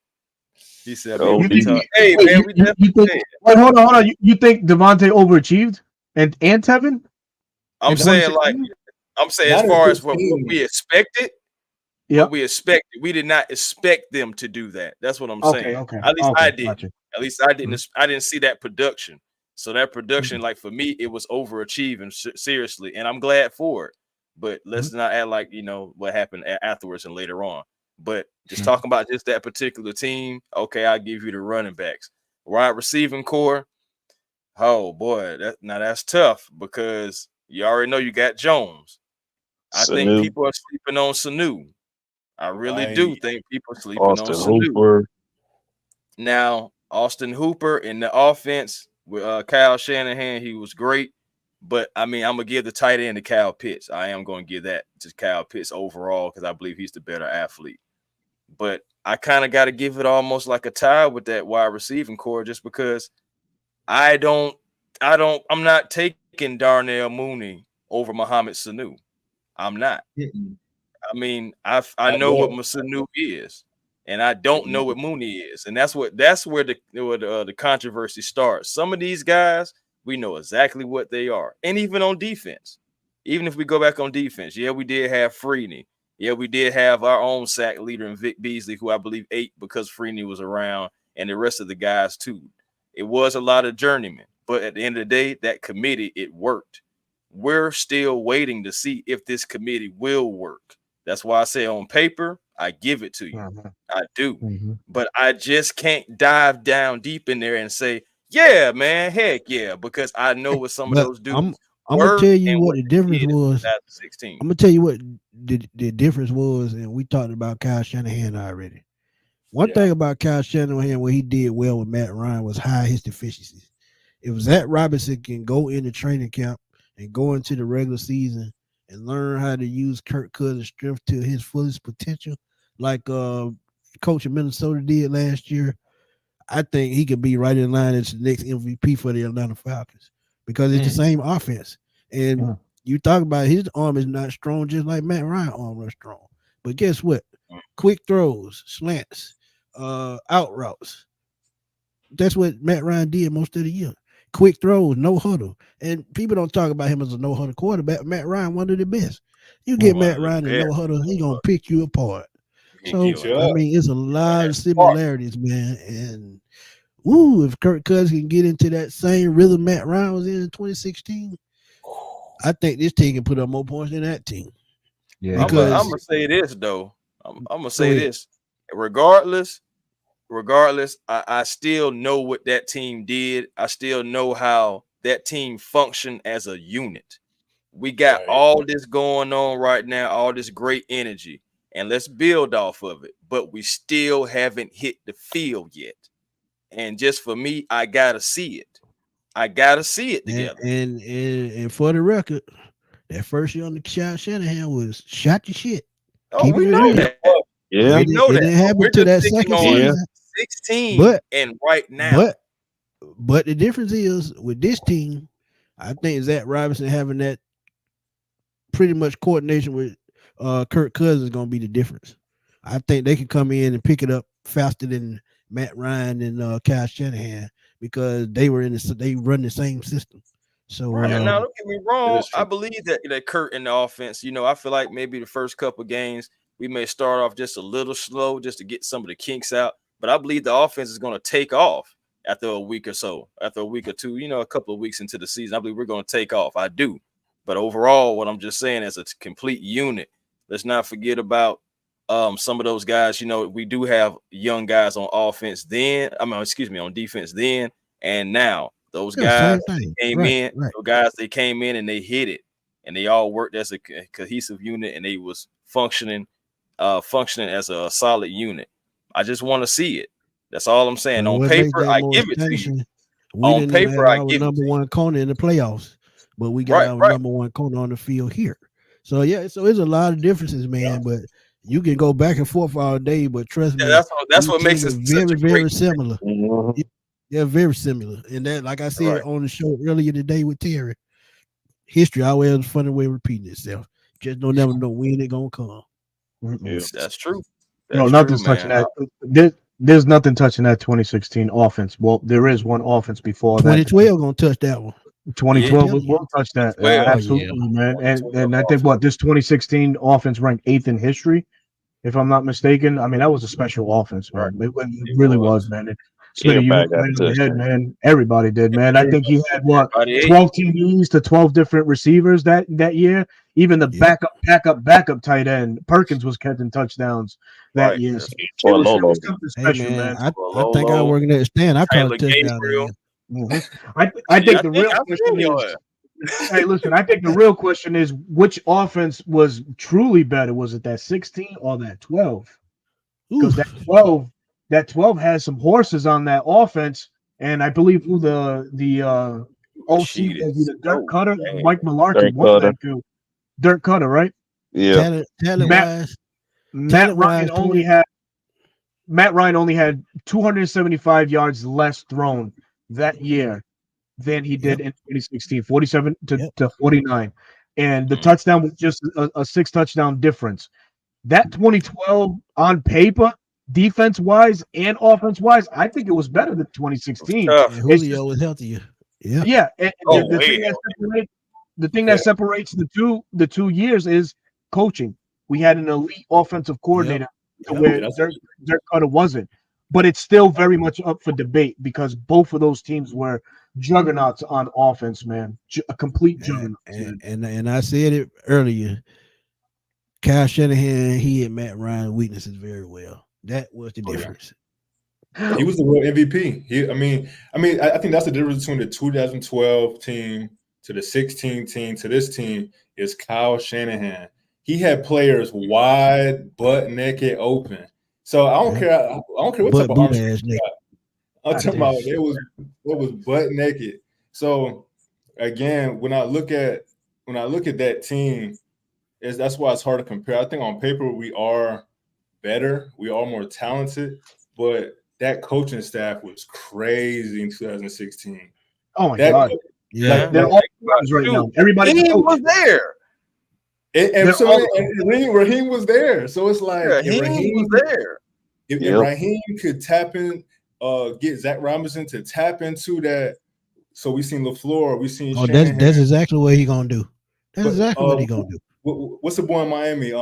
He said, "Hey man, we definitely." Wait, hold on. You think Devontae overachieved and Tevin? I'm saying as far as what we expected. Yeah. but we did not expect them to do that. That's what I'm Okay. saying. Okay. At least Okay. I did. Gotcha. At least I didn't. I didn't see that production. So that production, like for me, it was overachieving seriously, and I'm glad for it. But let's not act like what happened afterwards and later on. But just talking about just that particular team, okay, I'll give you the running backs. Wide receiving core, oh boy, that's tough because you already know you got Jones. I think Sanu, people are sleeping on Sanu. I really do think people are sleeping on Austin Sanu. Hooper. Now, Austin Hooper in the offense with Kyle Shanahan, he was great. But I mean, I'm gonna give the tight end to Kyle Pitts. I am gonna give that to Kyle Pitts overall because I believe he's the better athlete. But I kind of got to give it almost like a tie with that wide receiving core, just because I'm not taking Darnell Mooney over Mohamed Sanu. I'm not. I mean, I know what Sanu is, and I don't know what Mooney is, and that's where the controversy starts. Some of these guys, we know exactly what they are, and even on defense. Even if we go back on defense, yeah, we did have Freeney. Yeah, we did have our own sack leader in Vic Beasley, who I believe ate because Freeney was around, and the rest of the guys too. It was a lot of journeymen, but at the end of the day, that committee, it worked. We're still waiting to see if this committee will work. That's why I say on paper, I give it to you. I do. But I just can't dive down deep in there and say, yeah, man, heck yeah, because I know what some of those dudes I'm gonna tell you what what the difference was. 2016. I'm gonna tell you what the difference was, and we talked about Kyle Shanahan already. One thing about Kyle Shanahan, what he did well with Matt Ryan was hide his deficiencies. If Zach Robinson can go into training camp and go into the regular season and learn how to use Kirk Cousins' strength to his fullest potential, like coach of Minnesota did last year, I think he could be right in line as the next MVP for the Atlanta Falcons because it's the same offense. And you talk about his arm is not strong, just like Matt Ryan's arm is strong. But guess what? Quick throws, slants, out routes. That's what Matt Ryan did most of the year. Quick throws, no huddle. And people don't talk about him as a no huddle quarterback. Matt Ryan, one of the best. You get Matt Ryan in no huddle, he's going to pick you apart. So, I mean, it's a lot of similarities, man. And, if Kirk Cousins can get into that same rhythm Matt Ryan was in 2016, I think this team can put up more points than that team. Yeah, I'm going to say this, though. I'm going to say this. Regardless, I still know what that team did. I still know how that team functioned as a unit. We got all this going on right now, all this great energy, and let's build off of it. But we still haven't hit the field yet. And just for me, I got to see it. I got to see it together. And for the record, that first year on the Kyle Shanahan was shot your shit. Oh, we know that. Yeah, we know that. It didn't happen to that second season. 16 and right now. But the difference is with this team, I think Zach Robinson having that pretty much coordination with Kirk Cousins is going to be the difference. I think they can come in and pick it up faster than Matt Ryan and Kyle Shanahan because they run the same system. So now don't get me wrong. I believe that Kurt in the offense, I feel like maybe the first couple games we may start off just a little slow just to get some of the kinks out. But I believe the offense is going to take off after a week or so, after a week or two, a couple of weeks into the season. I believe we're going to take off. I do. But overall, what I'm just saying is a complete unit. Let's not forget about some of those guys. We do have young guys on offense on defense then and now. Those guys came in, those guys, they came in and they hit it. And they all worked as a cohesive unit and they was functioning as a solid unit. I just want to see it. That's all I'm saying. On paper, I give it to you. On paper, I give it to you. Number one corner in the playoffs, but we got our number one corner on the field here. So it's a lot of differences, man. But you can go back and forth all day, but trust me, that's what makes it very, very similar. They're very similar. And that, like I said on the show earlier today with Terry, history always has a funny way of repeating itself. Just don't never know when it's gonna come. That's true. Nothing's touching that. There's nothing touching that 2016 offense. Well, there is one offense before 2012 gonna touch that one. 2012 will touch that. Absolutely, man. And I think this 2016 offense ranked 8th in history. if I'm not mistaken. I mean, that was a special offense, man. It really was, man. It Smitty, you hit the nail on the head, man. Everybody did, man. I think he had what 12 TDs to 12 different receivers that year. Even the backup tight end Perkins was catching touchdowns that year. So it was something special, man. I think I working at the stand. I caught a touchdown. I think the real question is. Hey, listen, I think the real question is which offense was truly better? Was it that 16 or that 12? Because that 12 has some horses on that offense, and I believe who the OC was either Dirk Cutter, Mike Malarkey, one of them two. Dirk Cutter, right? Yeah. Matt Ryan only had 275 yards less thrown that year than he did in 2016, 47 to 49. And the touchdown was just a 6 touchdown difference. That 2012 on paper, defense-wise and offense-wise, I think it was better than 2016. Julio was healthier. Yeah. And the thing that separates the two years is coaching. We had an elite offensive coordinator where Dirk Cutter wasn't. But it's still very much up for debate because both of those teams were juggernauts on offense, man. A complete juggernaut. And I said it earlier. Kyle Shanahan, he and Matt Ryan weaknesses very well. That was the difference. He was the real MVP. I think that's the difference between the 2012 team to the 16 team to this team is Kyle Shanahan. He had players wide, butt naked, open. So I don't care what type of arm strength you got. I'm talking about it was butt naked. So again, when I look at that team, that's why it's hard to compare. I think on paper we are better, we are more talented, but that coaching staff was crazy in 2016. Oh my God! They're all right now. Everybody was there. And Raheem was there. So it's like Raheem was there. If Raheem could tap in, get Zach Robinson to tap into that. So we seen LaFleur, we seen Shanahan. That's exactly what he gonna do. That's exactly what he gonna do. What's the boy in Miami?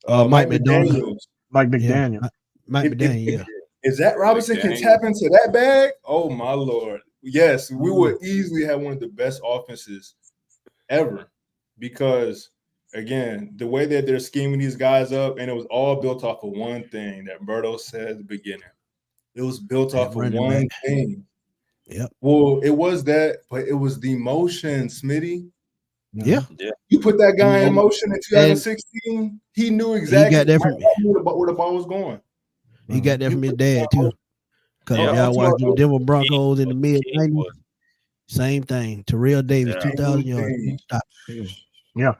Mike McDaniel. Mike McDaniel. Mike McDaniel. If Zach Robinson can tap into that bag, oh my Lord. Yes, we would easily have one of the best offenses ever. Because again, the way that they're scheming these guys up, and it was all built off of one thing that Berto said at the beginning. It was built off of one thing. Yep. Well, it was that, but it was the motion, Smitty. Yeah. You put that guy in motion in 2016, he knew exactly where the ball was going. He got that from his dad, too. Because y'all watched the Denver Broncos in the mid-90s. Same thing. Terrell Davis, 2,000 yards. Yeah.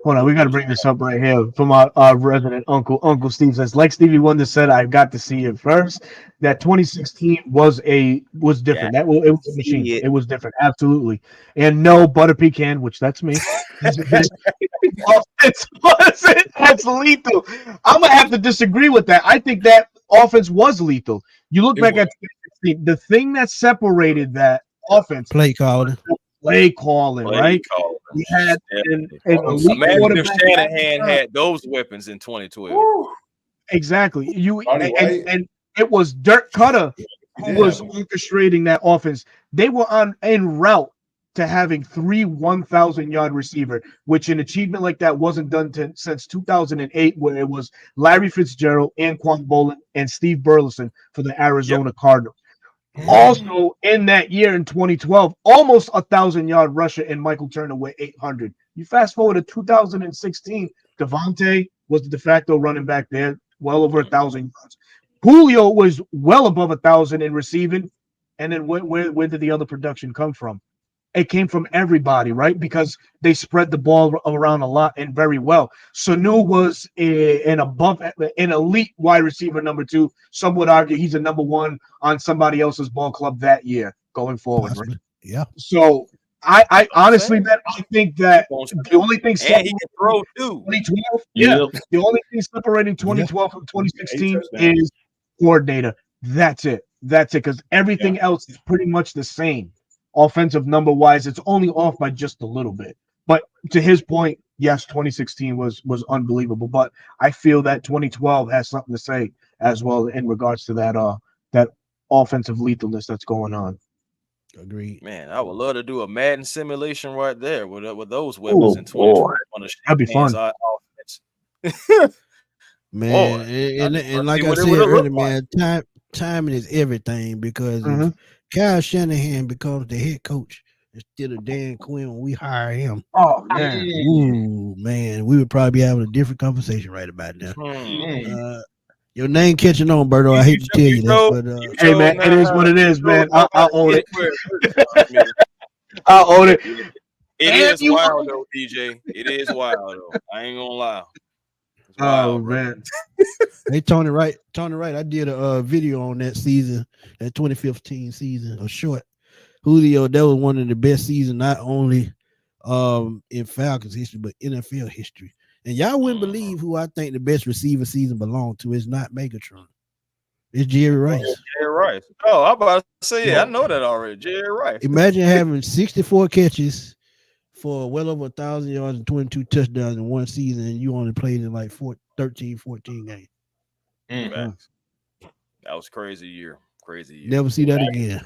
Hold on. We got to bring this up right here from our resident uncle. Uncle Steve says, like Stevie Wonder said, I got to see it first. That 2016 was different. It was a machine. It was different. Absolutely. And no butter pecan, which that's me. That's lethal. I'm going to have to disagree with that. I think that offense was lethal. You look back at 2016, the thing that separated that offense. Play calling, right? We had imagine if Shanahan had those weapons in 2012. Exactly. And it was Dirk Cutter who was orchestrating that offense. They were en route to having 3 1,000-yard receiver, which an achievement like that wasn't done since 2008, where it was Larry Fitzgerald, Anquan Bolin, and Steve Burleson for the Arizona Cardinals. Also, in that year in 2012, almost 1,000-yard rusher and Michael Turner with 800. You fast forward to 2016, Devontae was the de facto running back there, well over 1,000 yards. Julio was well above 1,000 in receiving, and then where did the other production come from? It came from everybody, right? Because they spread the ball around a lot and very well. Sanu was an elite wide receiver number 2. Some would argue he's a number 1 on somebody else's ball club that year going forward. Right? Yeah. So I honestly, man, I think that the only thing he can throw too. 2012, the only thing separating 2012 from 2016 is coordinator. That's it. Because everything else is pretty much the same. Offensive number wise, it's only off by just a little bit. But to his point, yes, 2016 was unbelievable, but I feel that 2012 has something to say as well in regards to that offensive lethalness that's going on. Agreed. Man, I would love to do a Madden simulation right there with those weapons Oh in 2020 boy. on the That'd be fun. offense. Man, Boy, I and, just and want to see like I what it said would have earlier, looked like. man, timing is everything because Mhm. if Kyle Shanahan becomes the head coach instead of Dan Quinn when we hire him, Oh man, ooh man, we would probably be having a different conversation right about now. Hmm. Your name catching on, Berto. I hate to tell you that, but You hey showed man, it now is how what it is, man. I'll own get it. where it is. I'll own it. It And is you wild own it. though, DJ. It is wild though. I ain't gonna lie. It's Oh wild, bro. man. hey, Tony Wright, I did a video on that season, that 2015 season, a short. Julio, that was one of the best seasons, not only in Falcons history, but NFL history. And y'all wouldn't believe who I think the best receiver season belonged to. It's not Megatron. It's Jerry Rice. Jerry Rice. Oh, I'm about to say, yeah, I know that already. Jerry Rice. Imagine having 64 catches for well over 1,000 yards and 22 touchdowns in one season, and you only played in like 13, 14 games. Facts. That was crazy year. Crazy year. Never see that again.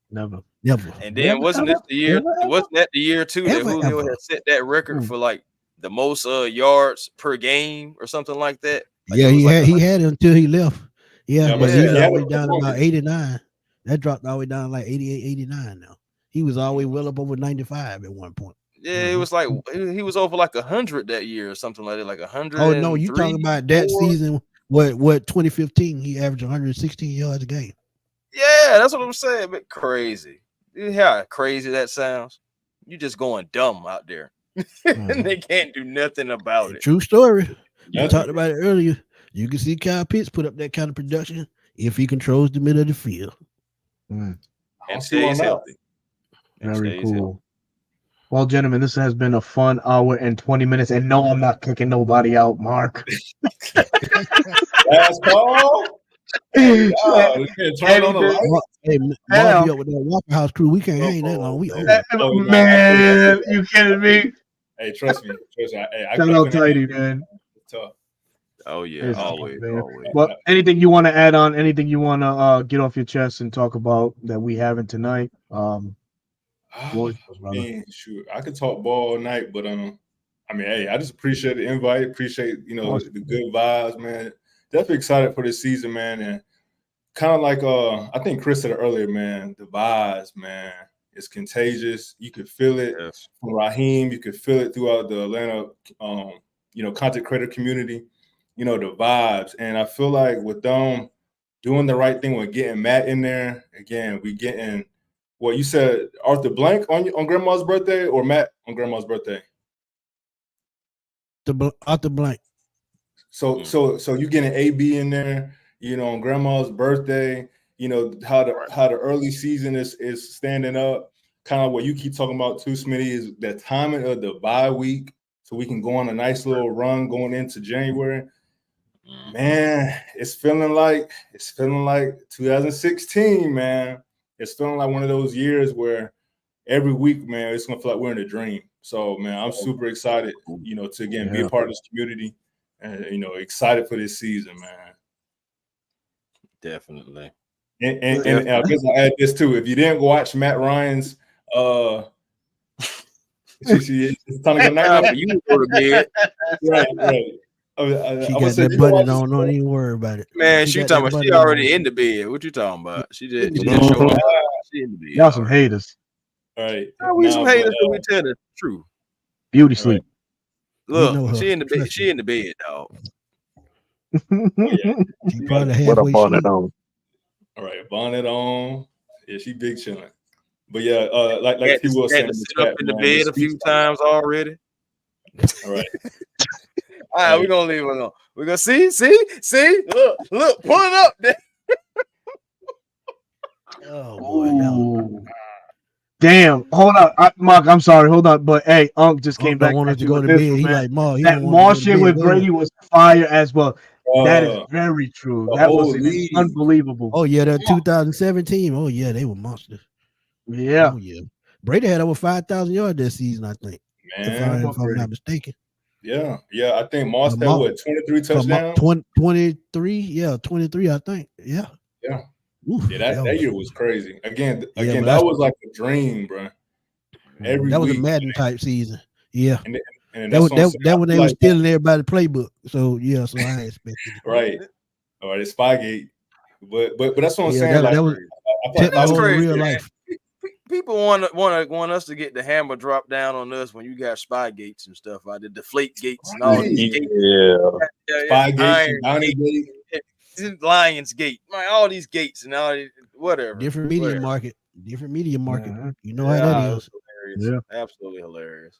Never. Never. And then wasn't this the year? Wasn't that the year too that Julio had set that record for like the most yards per game or something like that? Like Yeah, it was he had it until he left. Yeah, but he was yeah. always down about 89. That dropped all the way down like 88, 89 now. He was always well up over 95 at one point. Yeah, it was like he was over like 100 that year or something like that, like 100. Oh no, you talking about that season? What 2015? He averaged 116 yards a game. Yeah, that's what I'm saying. But crazy. You hear how crazy that sounds? You just going dumb out there. And they can't do nothing about it. True story. You talked about it earlier. You can see Kyle Pitts put up that kind of production if he controls the middle of the field. And stays healthy. Very cool. Well, gentlemen, this has been a fun hour and 20 minutes. And no, I'm not kicking nobody out, Mark. Last call. Hey, turn on the lights. Hey, Mark, be up with that Walker House crew. We can't hang that long. We old. Man, you kidding me? Hey, trust me. Hey, Shout out Tidy, man. It's tough. Oh yeah, always. Well, anything you want to add on? Anything you want to get off your chest and talk about that we haven't tonight? Shoot, I could talk ball all night, but hey, I just appreciate the invite. Appreciate the good vibes, man. Definitely excited for this season, man. And kind of like I think Chris said it earlier, man. The vibes, man, it's contagious. You could feel it from Raheem. You could feel it throughout the Atlanta, content creator community. The vibes, and I feel like with them doing the right thing with getting Matt in there again, we getting. Well, you said Arthur Blank on Grandma's birthday or Matt on Grandma's birthday? Arthur Blank. So you getting AB in there, on Grandma's birthday. How the early season is standing up. Kind of what you keep talking about too, Smitty, is the timing of the bye week, so we can go on a nice little run going into January. Man, it's feeling like 2016, man. It's feeling like one of those years where every week, man, it's gonna feel like we're in a dream. So, man, I'm super excited, to again be a part of this community, and excited for this season, man. Definitely. And I guess I'll add this too. If you didn't watch Matt Ryan's, it's time to go night. You go to bed. Right. She got that button on. Don't even worry about it. Man, she talking about she already in the bed. What you talking about? She just showing up. She in the bed. Y'all some haters. All right. We some haters because we tell the truth. Beauty sleep. Look, she in the bed. She in the bed, dog. She probably halfway bonnet on. All right, bonnet on. Yeah, she big chilling. But yeah, like he was saying, sit up in the bed a few times already. All right. All right, we're gonna leave it alone. We're gonna see, look, pull it up there. Oh boy, damn! Hold on, Mark. I'm sorry. Hold on, but hey, Unc just came back. Want us to go to bed. He like Mark. That Martian with Brady was fire as well. That is very true. That was unbelievable. Oh yeah, that 2017. Oh yeah, they were monsters. Yeah. Oh yeah. Brady had over 5,000 yards this season, I think. Man, if I'm not mistaken. Yeah. I think Moss had Mark- what 23 touchdowns. 23, yeah, 23, I think. Yeah. Yeah. Oof, Yeah, that year was crazy. Again, but that was like a dream, bro. Every that was a week, Madden type season. Yeah. and That that's was what I'm saying. that when they Like, was stealing everybody's playbook. So yeah, so I expected it. right. All right, it's Spygate. But that's what I'm Yeah, saying. Like, that was I took thought the whole crazy, real man. life. People want us to get the hammer dropped down on us when you got spy gates and stuff. I did deflate gates and all these gates. Spygate, Iron Bounty Gate, Gate. Lions Gate, man, all these gates and all these, whatever. Different media whatever. market. Different media market. Mhm. You know how that it is. was hilarious. Yeah. Absolutely hilarious.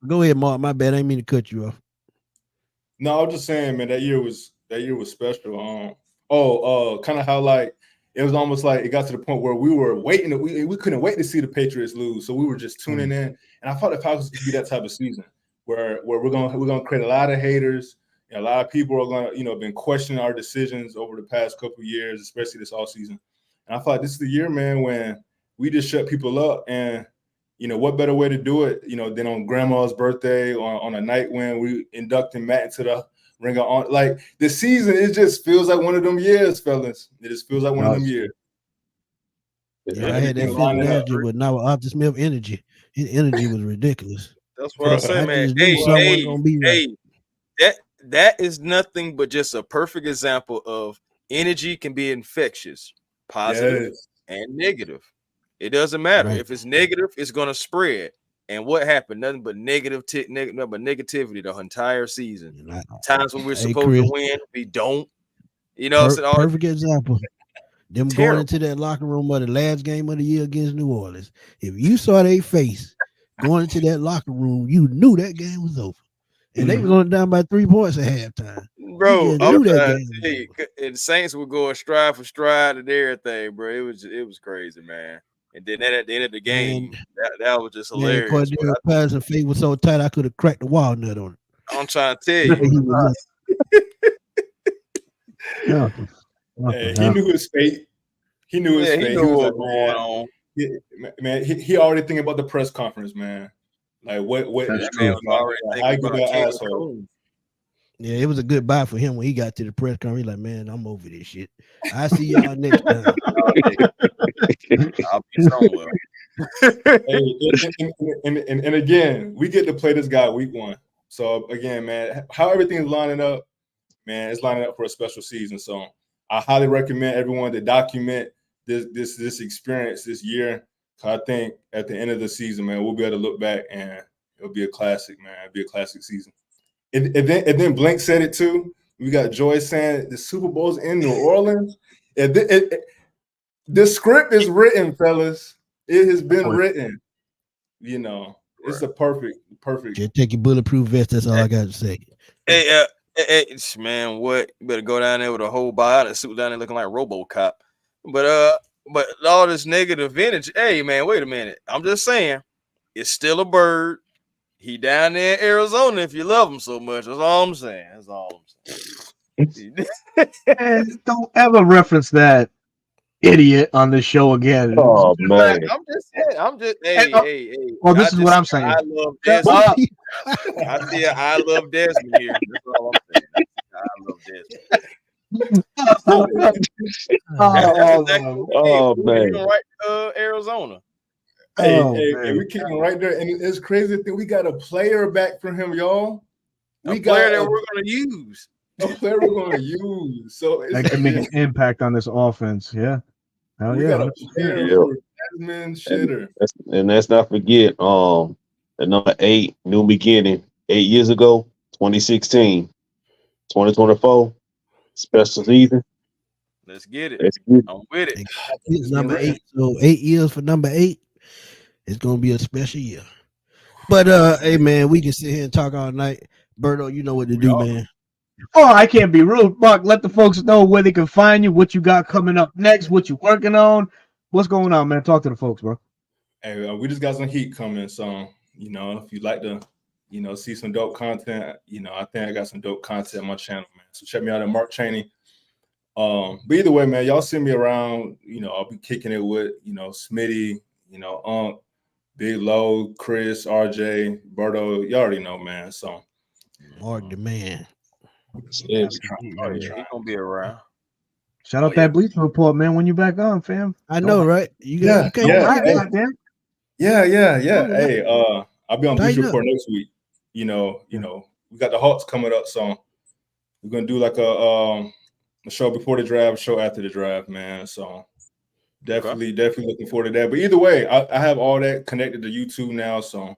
Go ahead, Mark. My bad. I didn't mean to cut you off. No, I'm just saying, man, that year was special. Kind of how like it was almost like it got to the point where we were waiting. We couldn't wait to see the Patriots lose, so we were just tuning in. And I thought the Falcons could be that type of season where we're gonna create a lot of haters. And a lot of people are gonna been questioning our decisions over the past couple of years, especially this offseason. And I thought this is the year, man, when we just shut people up. And what better way to do it, than on Grandma's birthday on a night when we inducting Matt into the Ring of Honor. Like the season, it just feels like one of them years, fellas. It just feels like one of them years. Yeah, I had that fifth manager with now Arthur Smith energy. His energy was ridiculous. That's what I say, I man. just knew something wasn't gonna be right. That is nothing but just a perfect example of energy can be infectious, positive and negative. It doesn't matter. Right. If it's negative, it's gonna spread. And what happened? Nothing but negativity the entire season. Times when we're supposed to win, we don't. Perfect example. Them Terrible. going into that locker room of the last game of the year against New Orleans. If you saw their face going into that locker room, you knew that game was over. And they was only down by 3 points at halftime. Bro, I'm trying to tell you, and the Saints were going stride for stride and everything, bro. It was crazy, man. And then at the end of the game, that was just hilarious. Cordell Patterson face was so tight I could have cracked the walnut on it. I'm trying to tell you. Hey, he knew his fate. He knew his fate. He knew what was going on. He already thinking about the press conference, man. Like what That's true. I give that asshole. Yeah, it was a good bye for him when he got to the press conference. He's like, man, I'm over this shit. I see y'all next time. I'll be somewhere. And again, we get to play this guy week 1. So again, man, how everything is lining up, man, it's lining up for a special season. So I highly recommend everyone to document this experience this year. So I think at the end of the season, man, we'll be able to look back and it'll be a classic, man. It'll be a classic season. And then Blink said it too. We got Joy saying the Super Bowl's in New Orleans. The script is written, fellas. It has been written. It's a perfect. Just take your bulletproof vest. That's all I got to say. Hey, man, what? You better go down there with a whole biotic suit down there looking like RoboCop. But all this negative energy. Hey, man, wait a minute. I'm just saying, it's still a bird. He down there in Arizona if you love him so much. That's all I'm saying. And don't ever reference that idiot on the show again. Oh man! I'm just saying. Hey. Well, this is what I'm saying. I love Desmond. I love Desmond here. That's all I'm saying. I love Desmond. Oh man! Right, Arizona. Hey, we kicking right there, and it's crazy that we got a player back from him, y'all. We got a player that we're going to use. A player we're going to use. So that can make an impact on this offense. Yeah. Hell we yeah. got a player for Desmond Shitter. And let's not forget, the number 8, new beginning, 8 years ago, 2016, 2024, special season. Let's get it. Let's get it. I'm with it. It's number 8. So 8 years for number 8. It's gonna be a special year. But hey man, we can sit here and talk all night. Berto, you know what to do, man. Oh, I can't be rude. Mark, let the folks know where they can find you, what you got coming up next, what you're working on. What's going on, man? Talk to the folks, bro. Hey, we just got some heat coming. So, if you'd like to, see some dope content, I think I got some dope content on my channel, man. So check me out at Marq Chaney. But either way, man, y'all see me around, I'll be kicking it with, Smitty, Unc, Big Low, Chris, RJ, Berto, you already know, man. So Mark the man. Yes. Oh yeah, he's gonna be around. Shout out Oh, yeah. that Bleach Report, man. When you back on, fam. I know, right? You Yeah, you can't yeah, forget hey. that. Goddamn. Yeah. Oh, yeah. Hey, I'll be on Bleach Tighten up. Report next week. You know, we got the Hawks coming up, so we're gonna do like a show before the draft, a show after the draft, man. So definitely looking forward to that. But either way, I have all that connected to YouTube now, so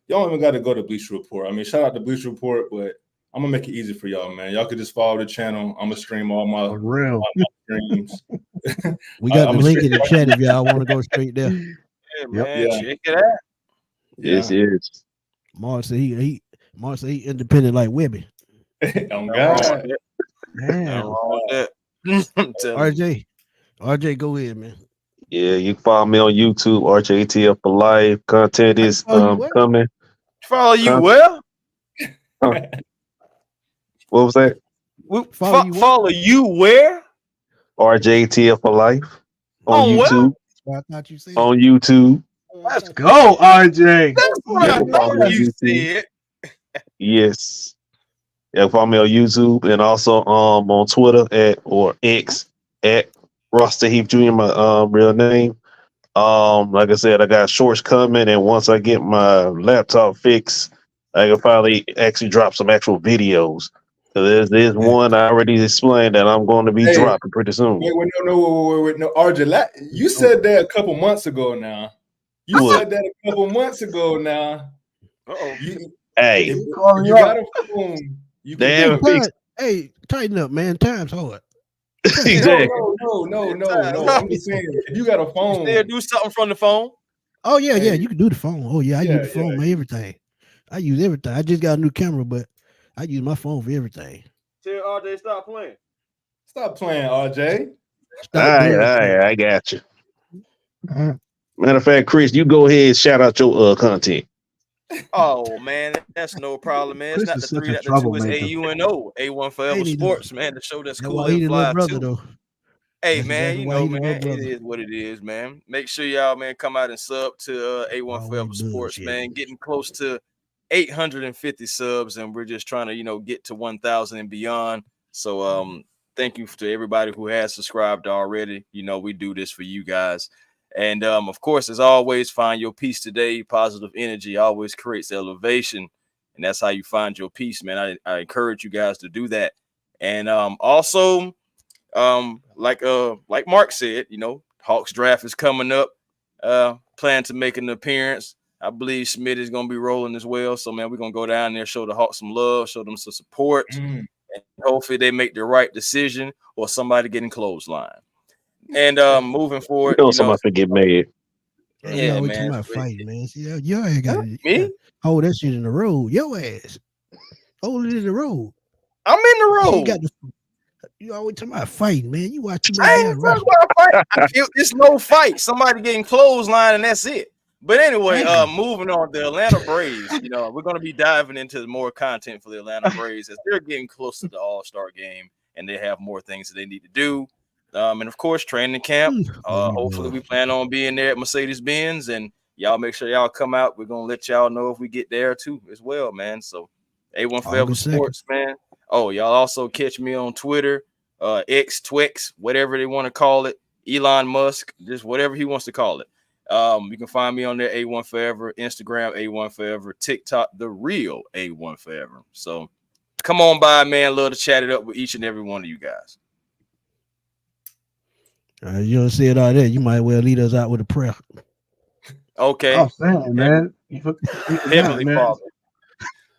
y'all don't even got to go to Bleach Report. I mean, shout out to Bleach Report, but I'm gonna make it easy for y'all, man. Y'all could just follow the channel. I'm gonna stream all my For real. streams. We got the I'm link in the chat if y'all want to go straight there. Yeah, Yep. man, Yeah. check it out. Yes, Yeah. yes. Mark said Mark said he independent like Webby. On Nothing wrong with God. that. Nothing Man. wrong with that. I'm telling you. RJ, go ahead, man. Yeah, you can follow me on YouTube, RJTF for life. Content is follow you what? coming. Follow you Huh? well? What was that? Follow you what? Follow you where? RJTF for life on On what? YouTube. I thought you said. On YouTube. Let's go, RJ. That's what Yeah, I follow know me on you YouTube. said. Yes. Yeah, follow me on YouTube and also on Twitter or X at Roster Heath Jr. My real name. Like I said, I got shorts coming, and once I get my laptop fixed, I can finally actually drop some actual videos. So there's one I already explained that I'm going to be Hey, dropping pretty soon. Wait, no, RJ. You said that a couple months ago now. You What? said that a couple months ago now. Uh-oh. Hey, If Calling you you got up. a phone, you they can haven't do it. fixed. Hey, tighten up, man. Time's hard. Exactly. No. I'm just saying, if you got a You phone, still do something from the phone? Oh yeah, Hey. you can do the phone. Oh yeah, I Yeah, use the phone, man. Everything. I use everything. I just got a new camera, but I use my phone for everything. Tell RJ stop playing. stop playing, RJ. Stop doing it. I got you. Matter of fact, Chris, you go ahead and shout out your content. Oh man, that's no problem, man. It's Chris not is the such 3, a not the 2, it's troublemaker. AUNO. A1 Forever Ain't he though? Sports, man. The show that's That's cool why he and the little fly brother too. though. Hey That's man, exactly you why know, he the man, little it brother. is what it is, man. Make sure y'all, man, come out and sub to A1 Always Forever Sports, bullshit. man. Getting close to 850 subs, and we're just trying to, get to 1,000 and beyond. So, thank you to everybody who has subscribed already. We do this for you guys. And of course, as always, find your peace today. Positive energy always creates elevation, and that's how you find your peace, man. I encourage you guys to do that. And also, like Mark said, Hawks draft is coming up. Plan to make an appearance. I believe Smith is going to be rolling as well. So, man, we're going to go down there, show the Hawks some love, show them some support, and hopefully they make the right decision or somebody getting clothesline. And moving forward, Somebody could get mad. Yeah, we man. talking about fighting, man. See, your ass got Me? hold that shit in the road. Your ass hold it in the road. I'm in the You road. got you always talking about fighting, man. You watch too I many ain't damn talking about a fight. It's no fight. Somebody getting clothesline, and that's it. But anyway, moving on, the Atlanta Braves. We're going to be diving into more content for the Atlanta Braves as they're getting close to the All-Star game, and they have more things that they need to do. And of course, training camp. Hopefully, we plan on being there at Mercedes-Benz, and y'all make sure y'all come out. We're gonna let y'all know if we get there too, as well, man. So, A1 Forever Sports, man. Oh, y'all also catch me on Twitter, X, Twix, whatever they want to call it. Elon Musk, just whatever he wants to call it. You can find me on there, A1 Forever, Instagram, A1 Forever, TikTok, the real A1 Forever. So, come on by, man. Love to chat it up with each and every one of you guys. You don't say it all that. You might well lead us out with a prayer. Okay. I'm saying, man. Heavenly Father,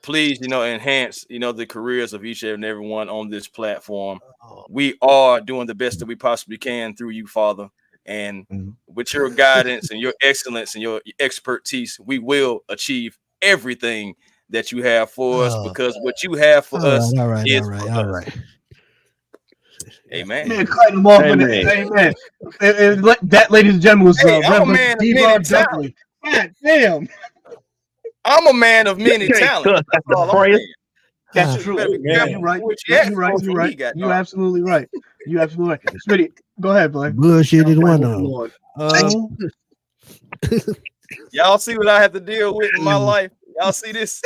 please, enhance, the careers of each and every one on this platform. We are doing the best that we possibly can through you, Father. And with your guidance and your excellence and your expertise, we will achieve everything that you have for us, because what you have for us is for us. Amen. Man, cut him off with it. Amen. And that, ladies and gentlemen, was I'm a man of many talents. God damn. I'm a man of many talents. That's all I'm saying. That's true. You're right. You're absolutely right. You're absolutely right. Smitty, go ahead, boy. Bullshit is one of them. Y'all see what I have to deal with in my life? Y'all see this?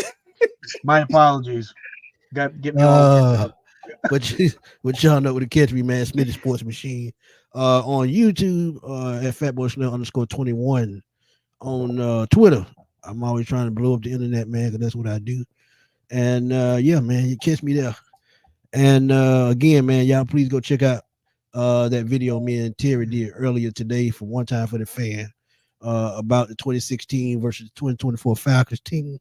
My apologies. Get me all. But y'all know where to catch me, man. Smitty Sports Machine. On YouTube, at fatboysnell_21. On Twitter, I'm always trying to blow up the internet, man, because that's what I do. And yeah, man, you catch me there. And again, man, y'all please go check out that video me and Terry did earlier today for One Time for the Fan about the 2016 versus 2024 Falcons team.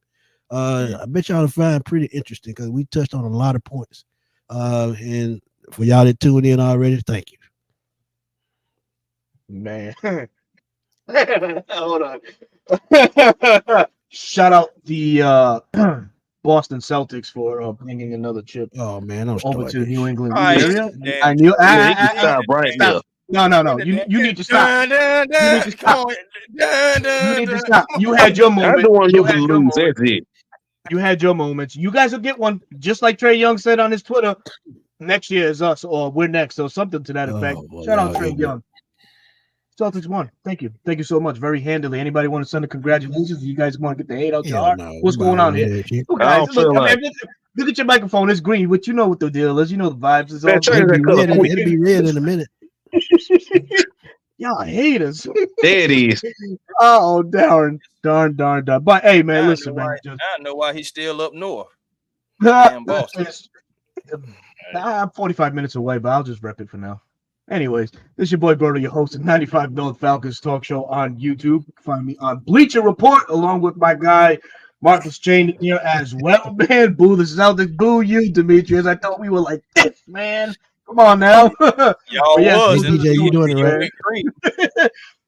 I bet y'all will find pretty interesting because we touched on a lot of points. And for y'all that tuned in already, thank you. Man. Hold on. Shout out the Boston Celtics for bringing another chip Oh man, I'm over to the starting. New England All right, area. damn. I knew. Yeah, he can stop right Stop. No. You need to stop. You need to stop. You need to stop. You had your I moment. don't want You you to had your lose. moment. That's it. You had your moments. You guys will get one, just like Trey Young said on his Twitter. Next year is us, or we're next, or something to that effect. Oh, well, Shout out y'all Trey ignorant. Young. Celtics won. Thank you so much. Very handily. Anybody want to send a congratulations? You guys want to get the hate out your Hell heart? no. What's going on here? Look, I guys, don't feel like look at your microphone. It's green, but you know what the deal is. You know the vibes. It's Man, all change good. that color quick. It'll be red in a minute. Y'all haters. There it is. Oh, darn. But hey, man, I listen, man. know why he's still up north. Boston. I'm 45 minutes away, but I'll just rep it for now. Anyways, this is your boy Berto, your host of 95 North Falcons talk show on YouTube. You can find me on Bleacher Report along with my guy Marq Chaney here as well, man. Boo the Celtics, boo you, Demetrius. I thought we were like this, man. Come on now. Y'all was. Hey, DJ, you doing it right?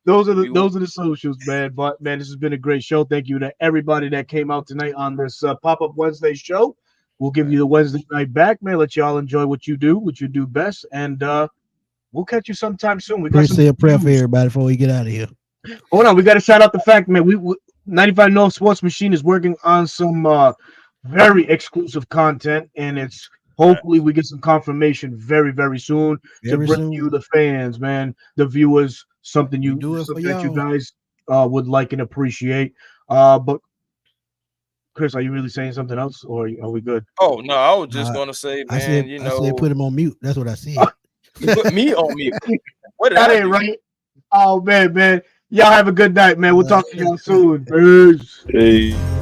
Those are the socials, man. But man, this has been a great show. Thank you to everybody that came out tonight on this pop-up Wednesday show. We'll give you the Wednesday night back, man. Let y'all enjoy what you do best, and we'll catch you sometime soon. We got Please some say a prayer for news. everybody before we get out of here. Hold on, we got to shout out the fact, man. We 95 North Sports Machine is working on some very exclusive content, and it's hopefully we get some confirmation very, very soon to bring you the fans, man, the viewers, something that you guys would like and appreciate. But Chris, are you really saying something else, or are we good? Oh no, I was just gonna say, man. I said put him on mute. That's what I said. You put me on mute. What that ain't right. Oh man. Y'all have a good night, man. We'll talk to y'all soon. Peace. Hey.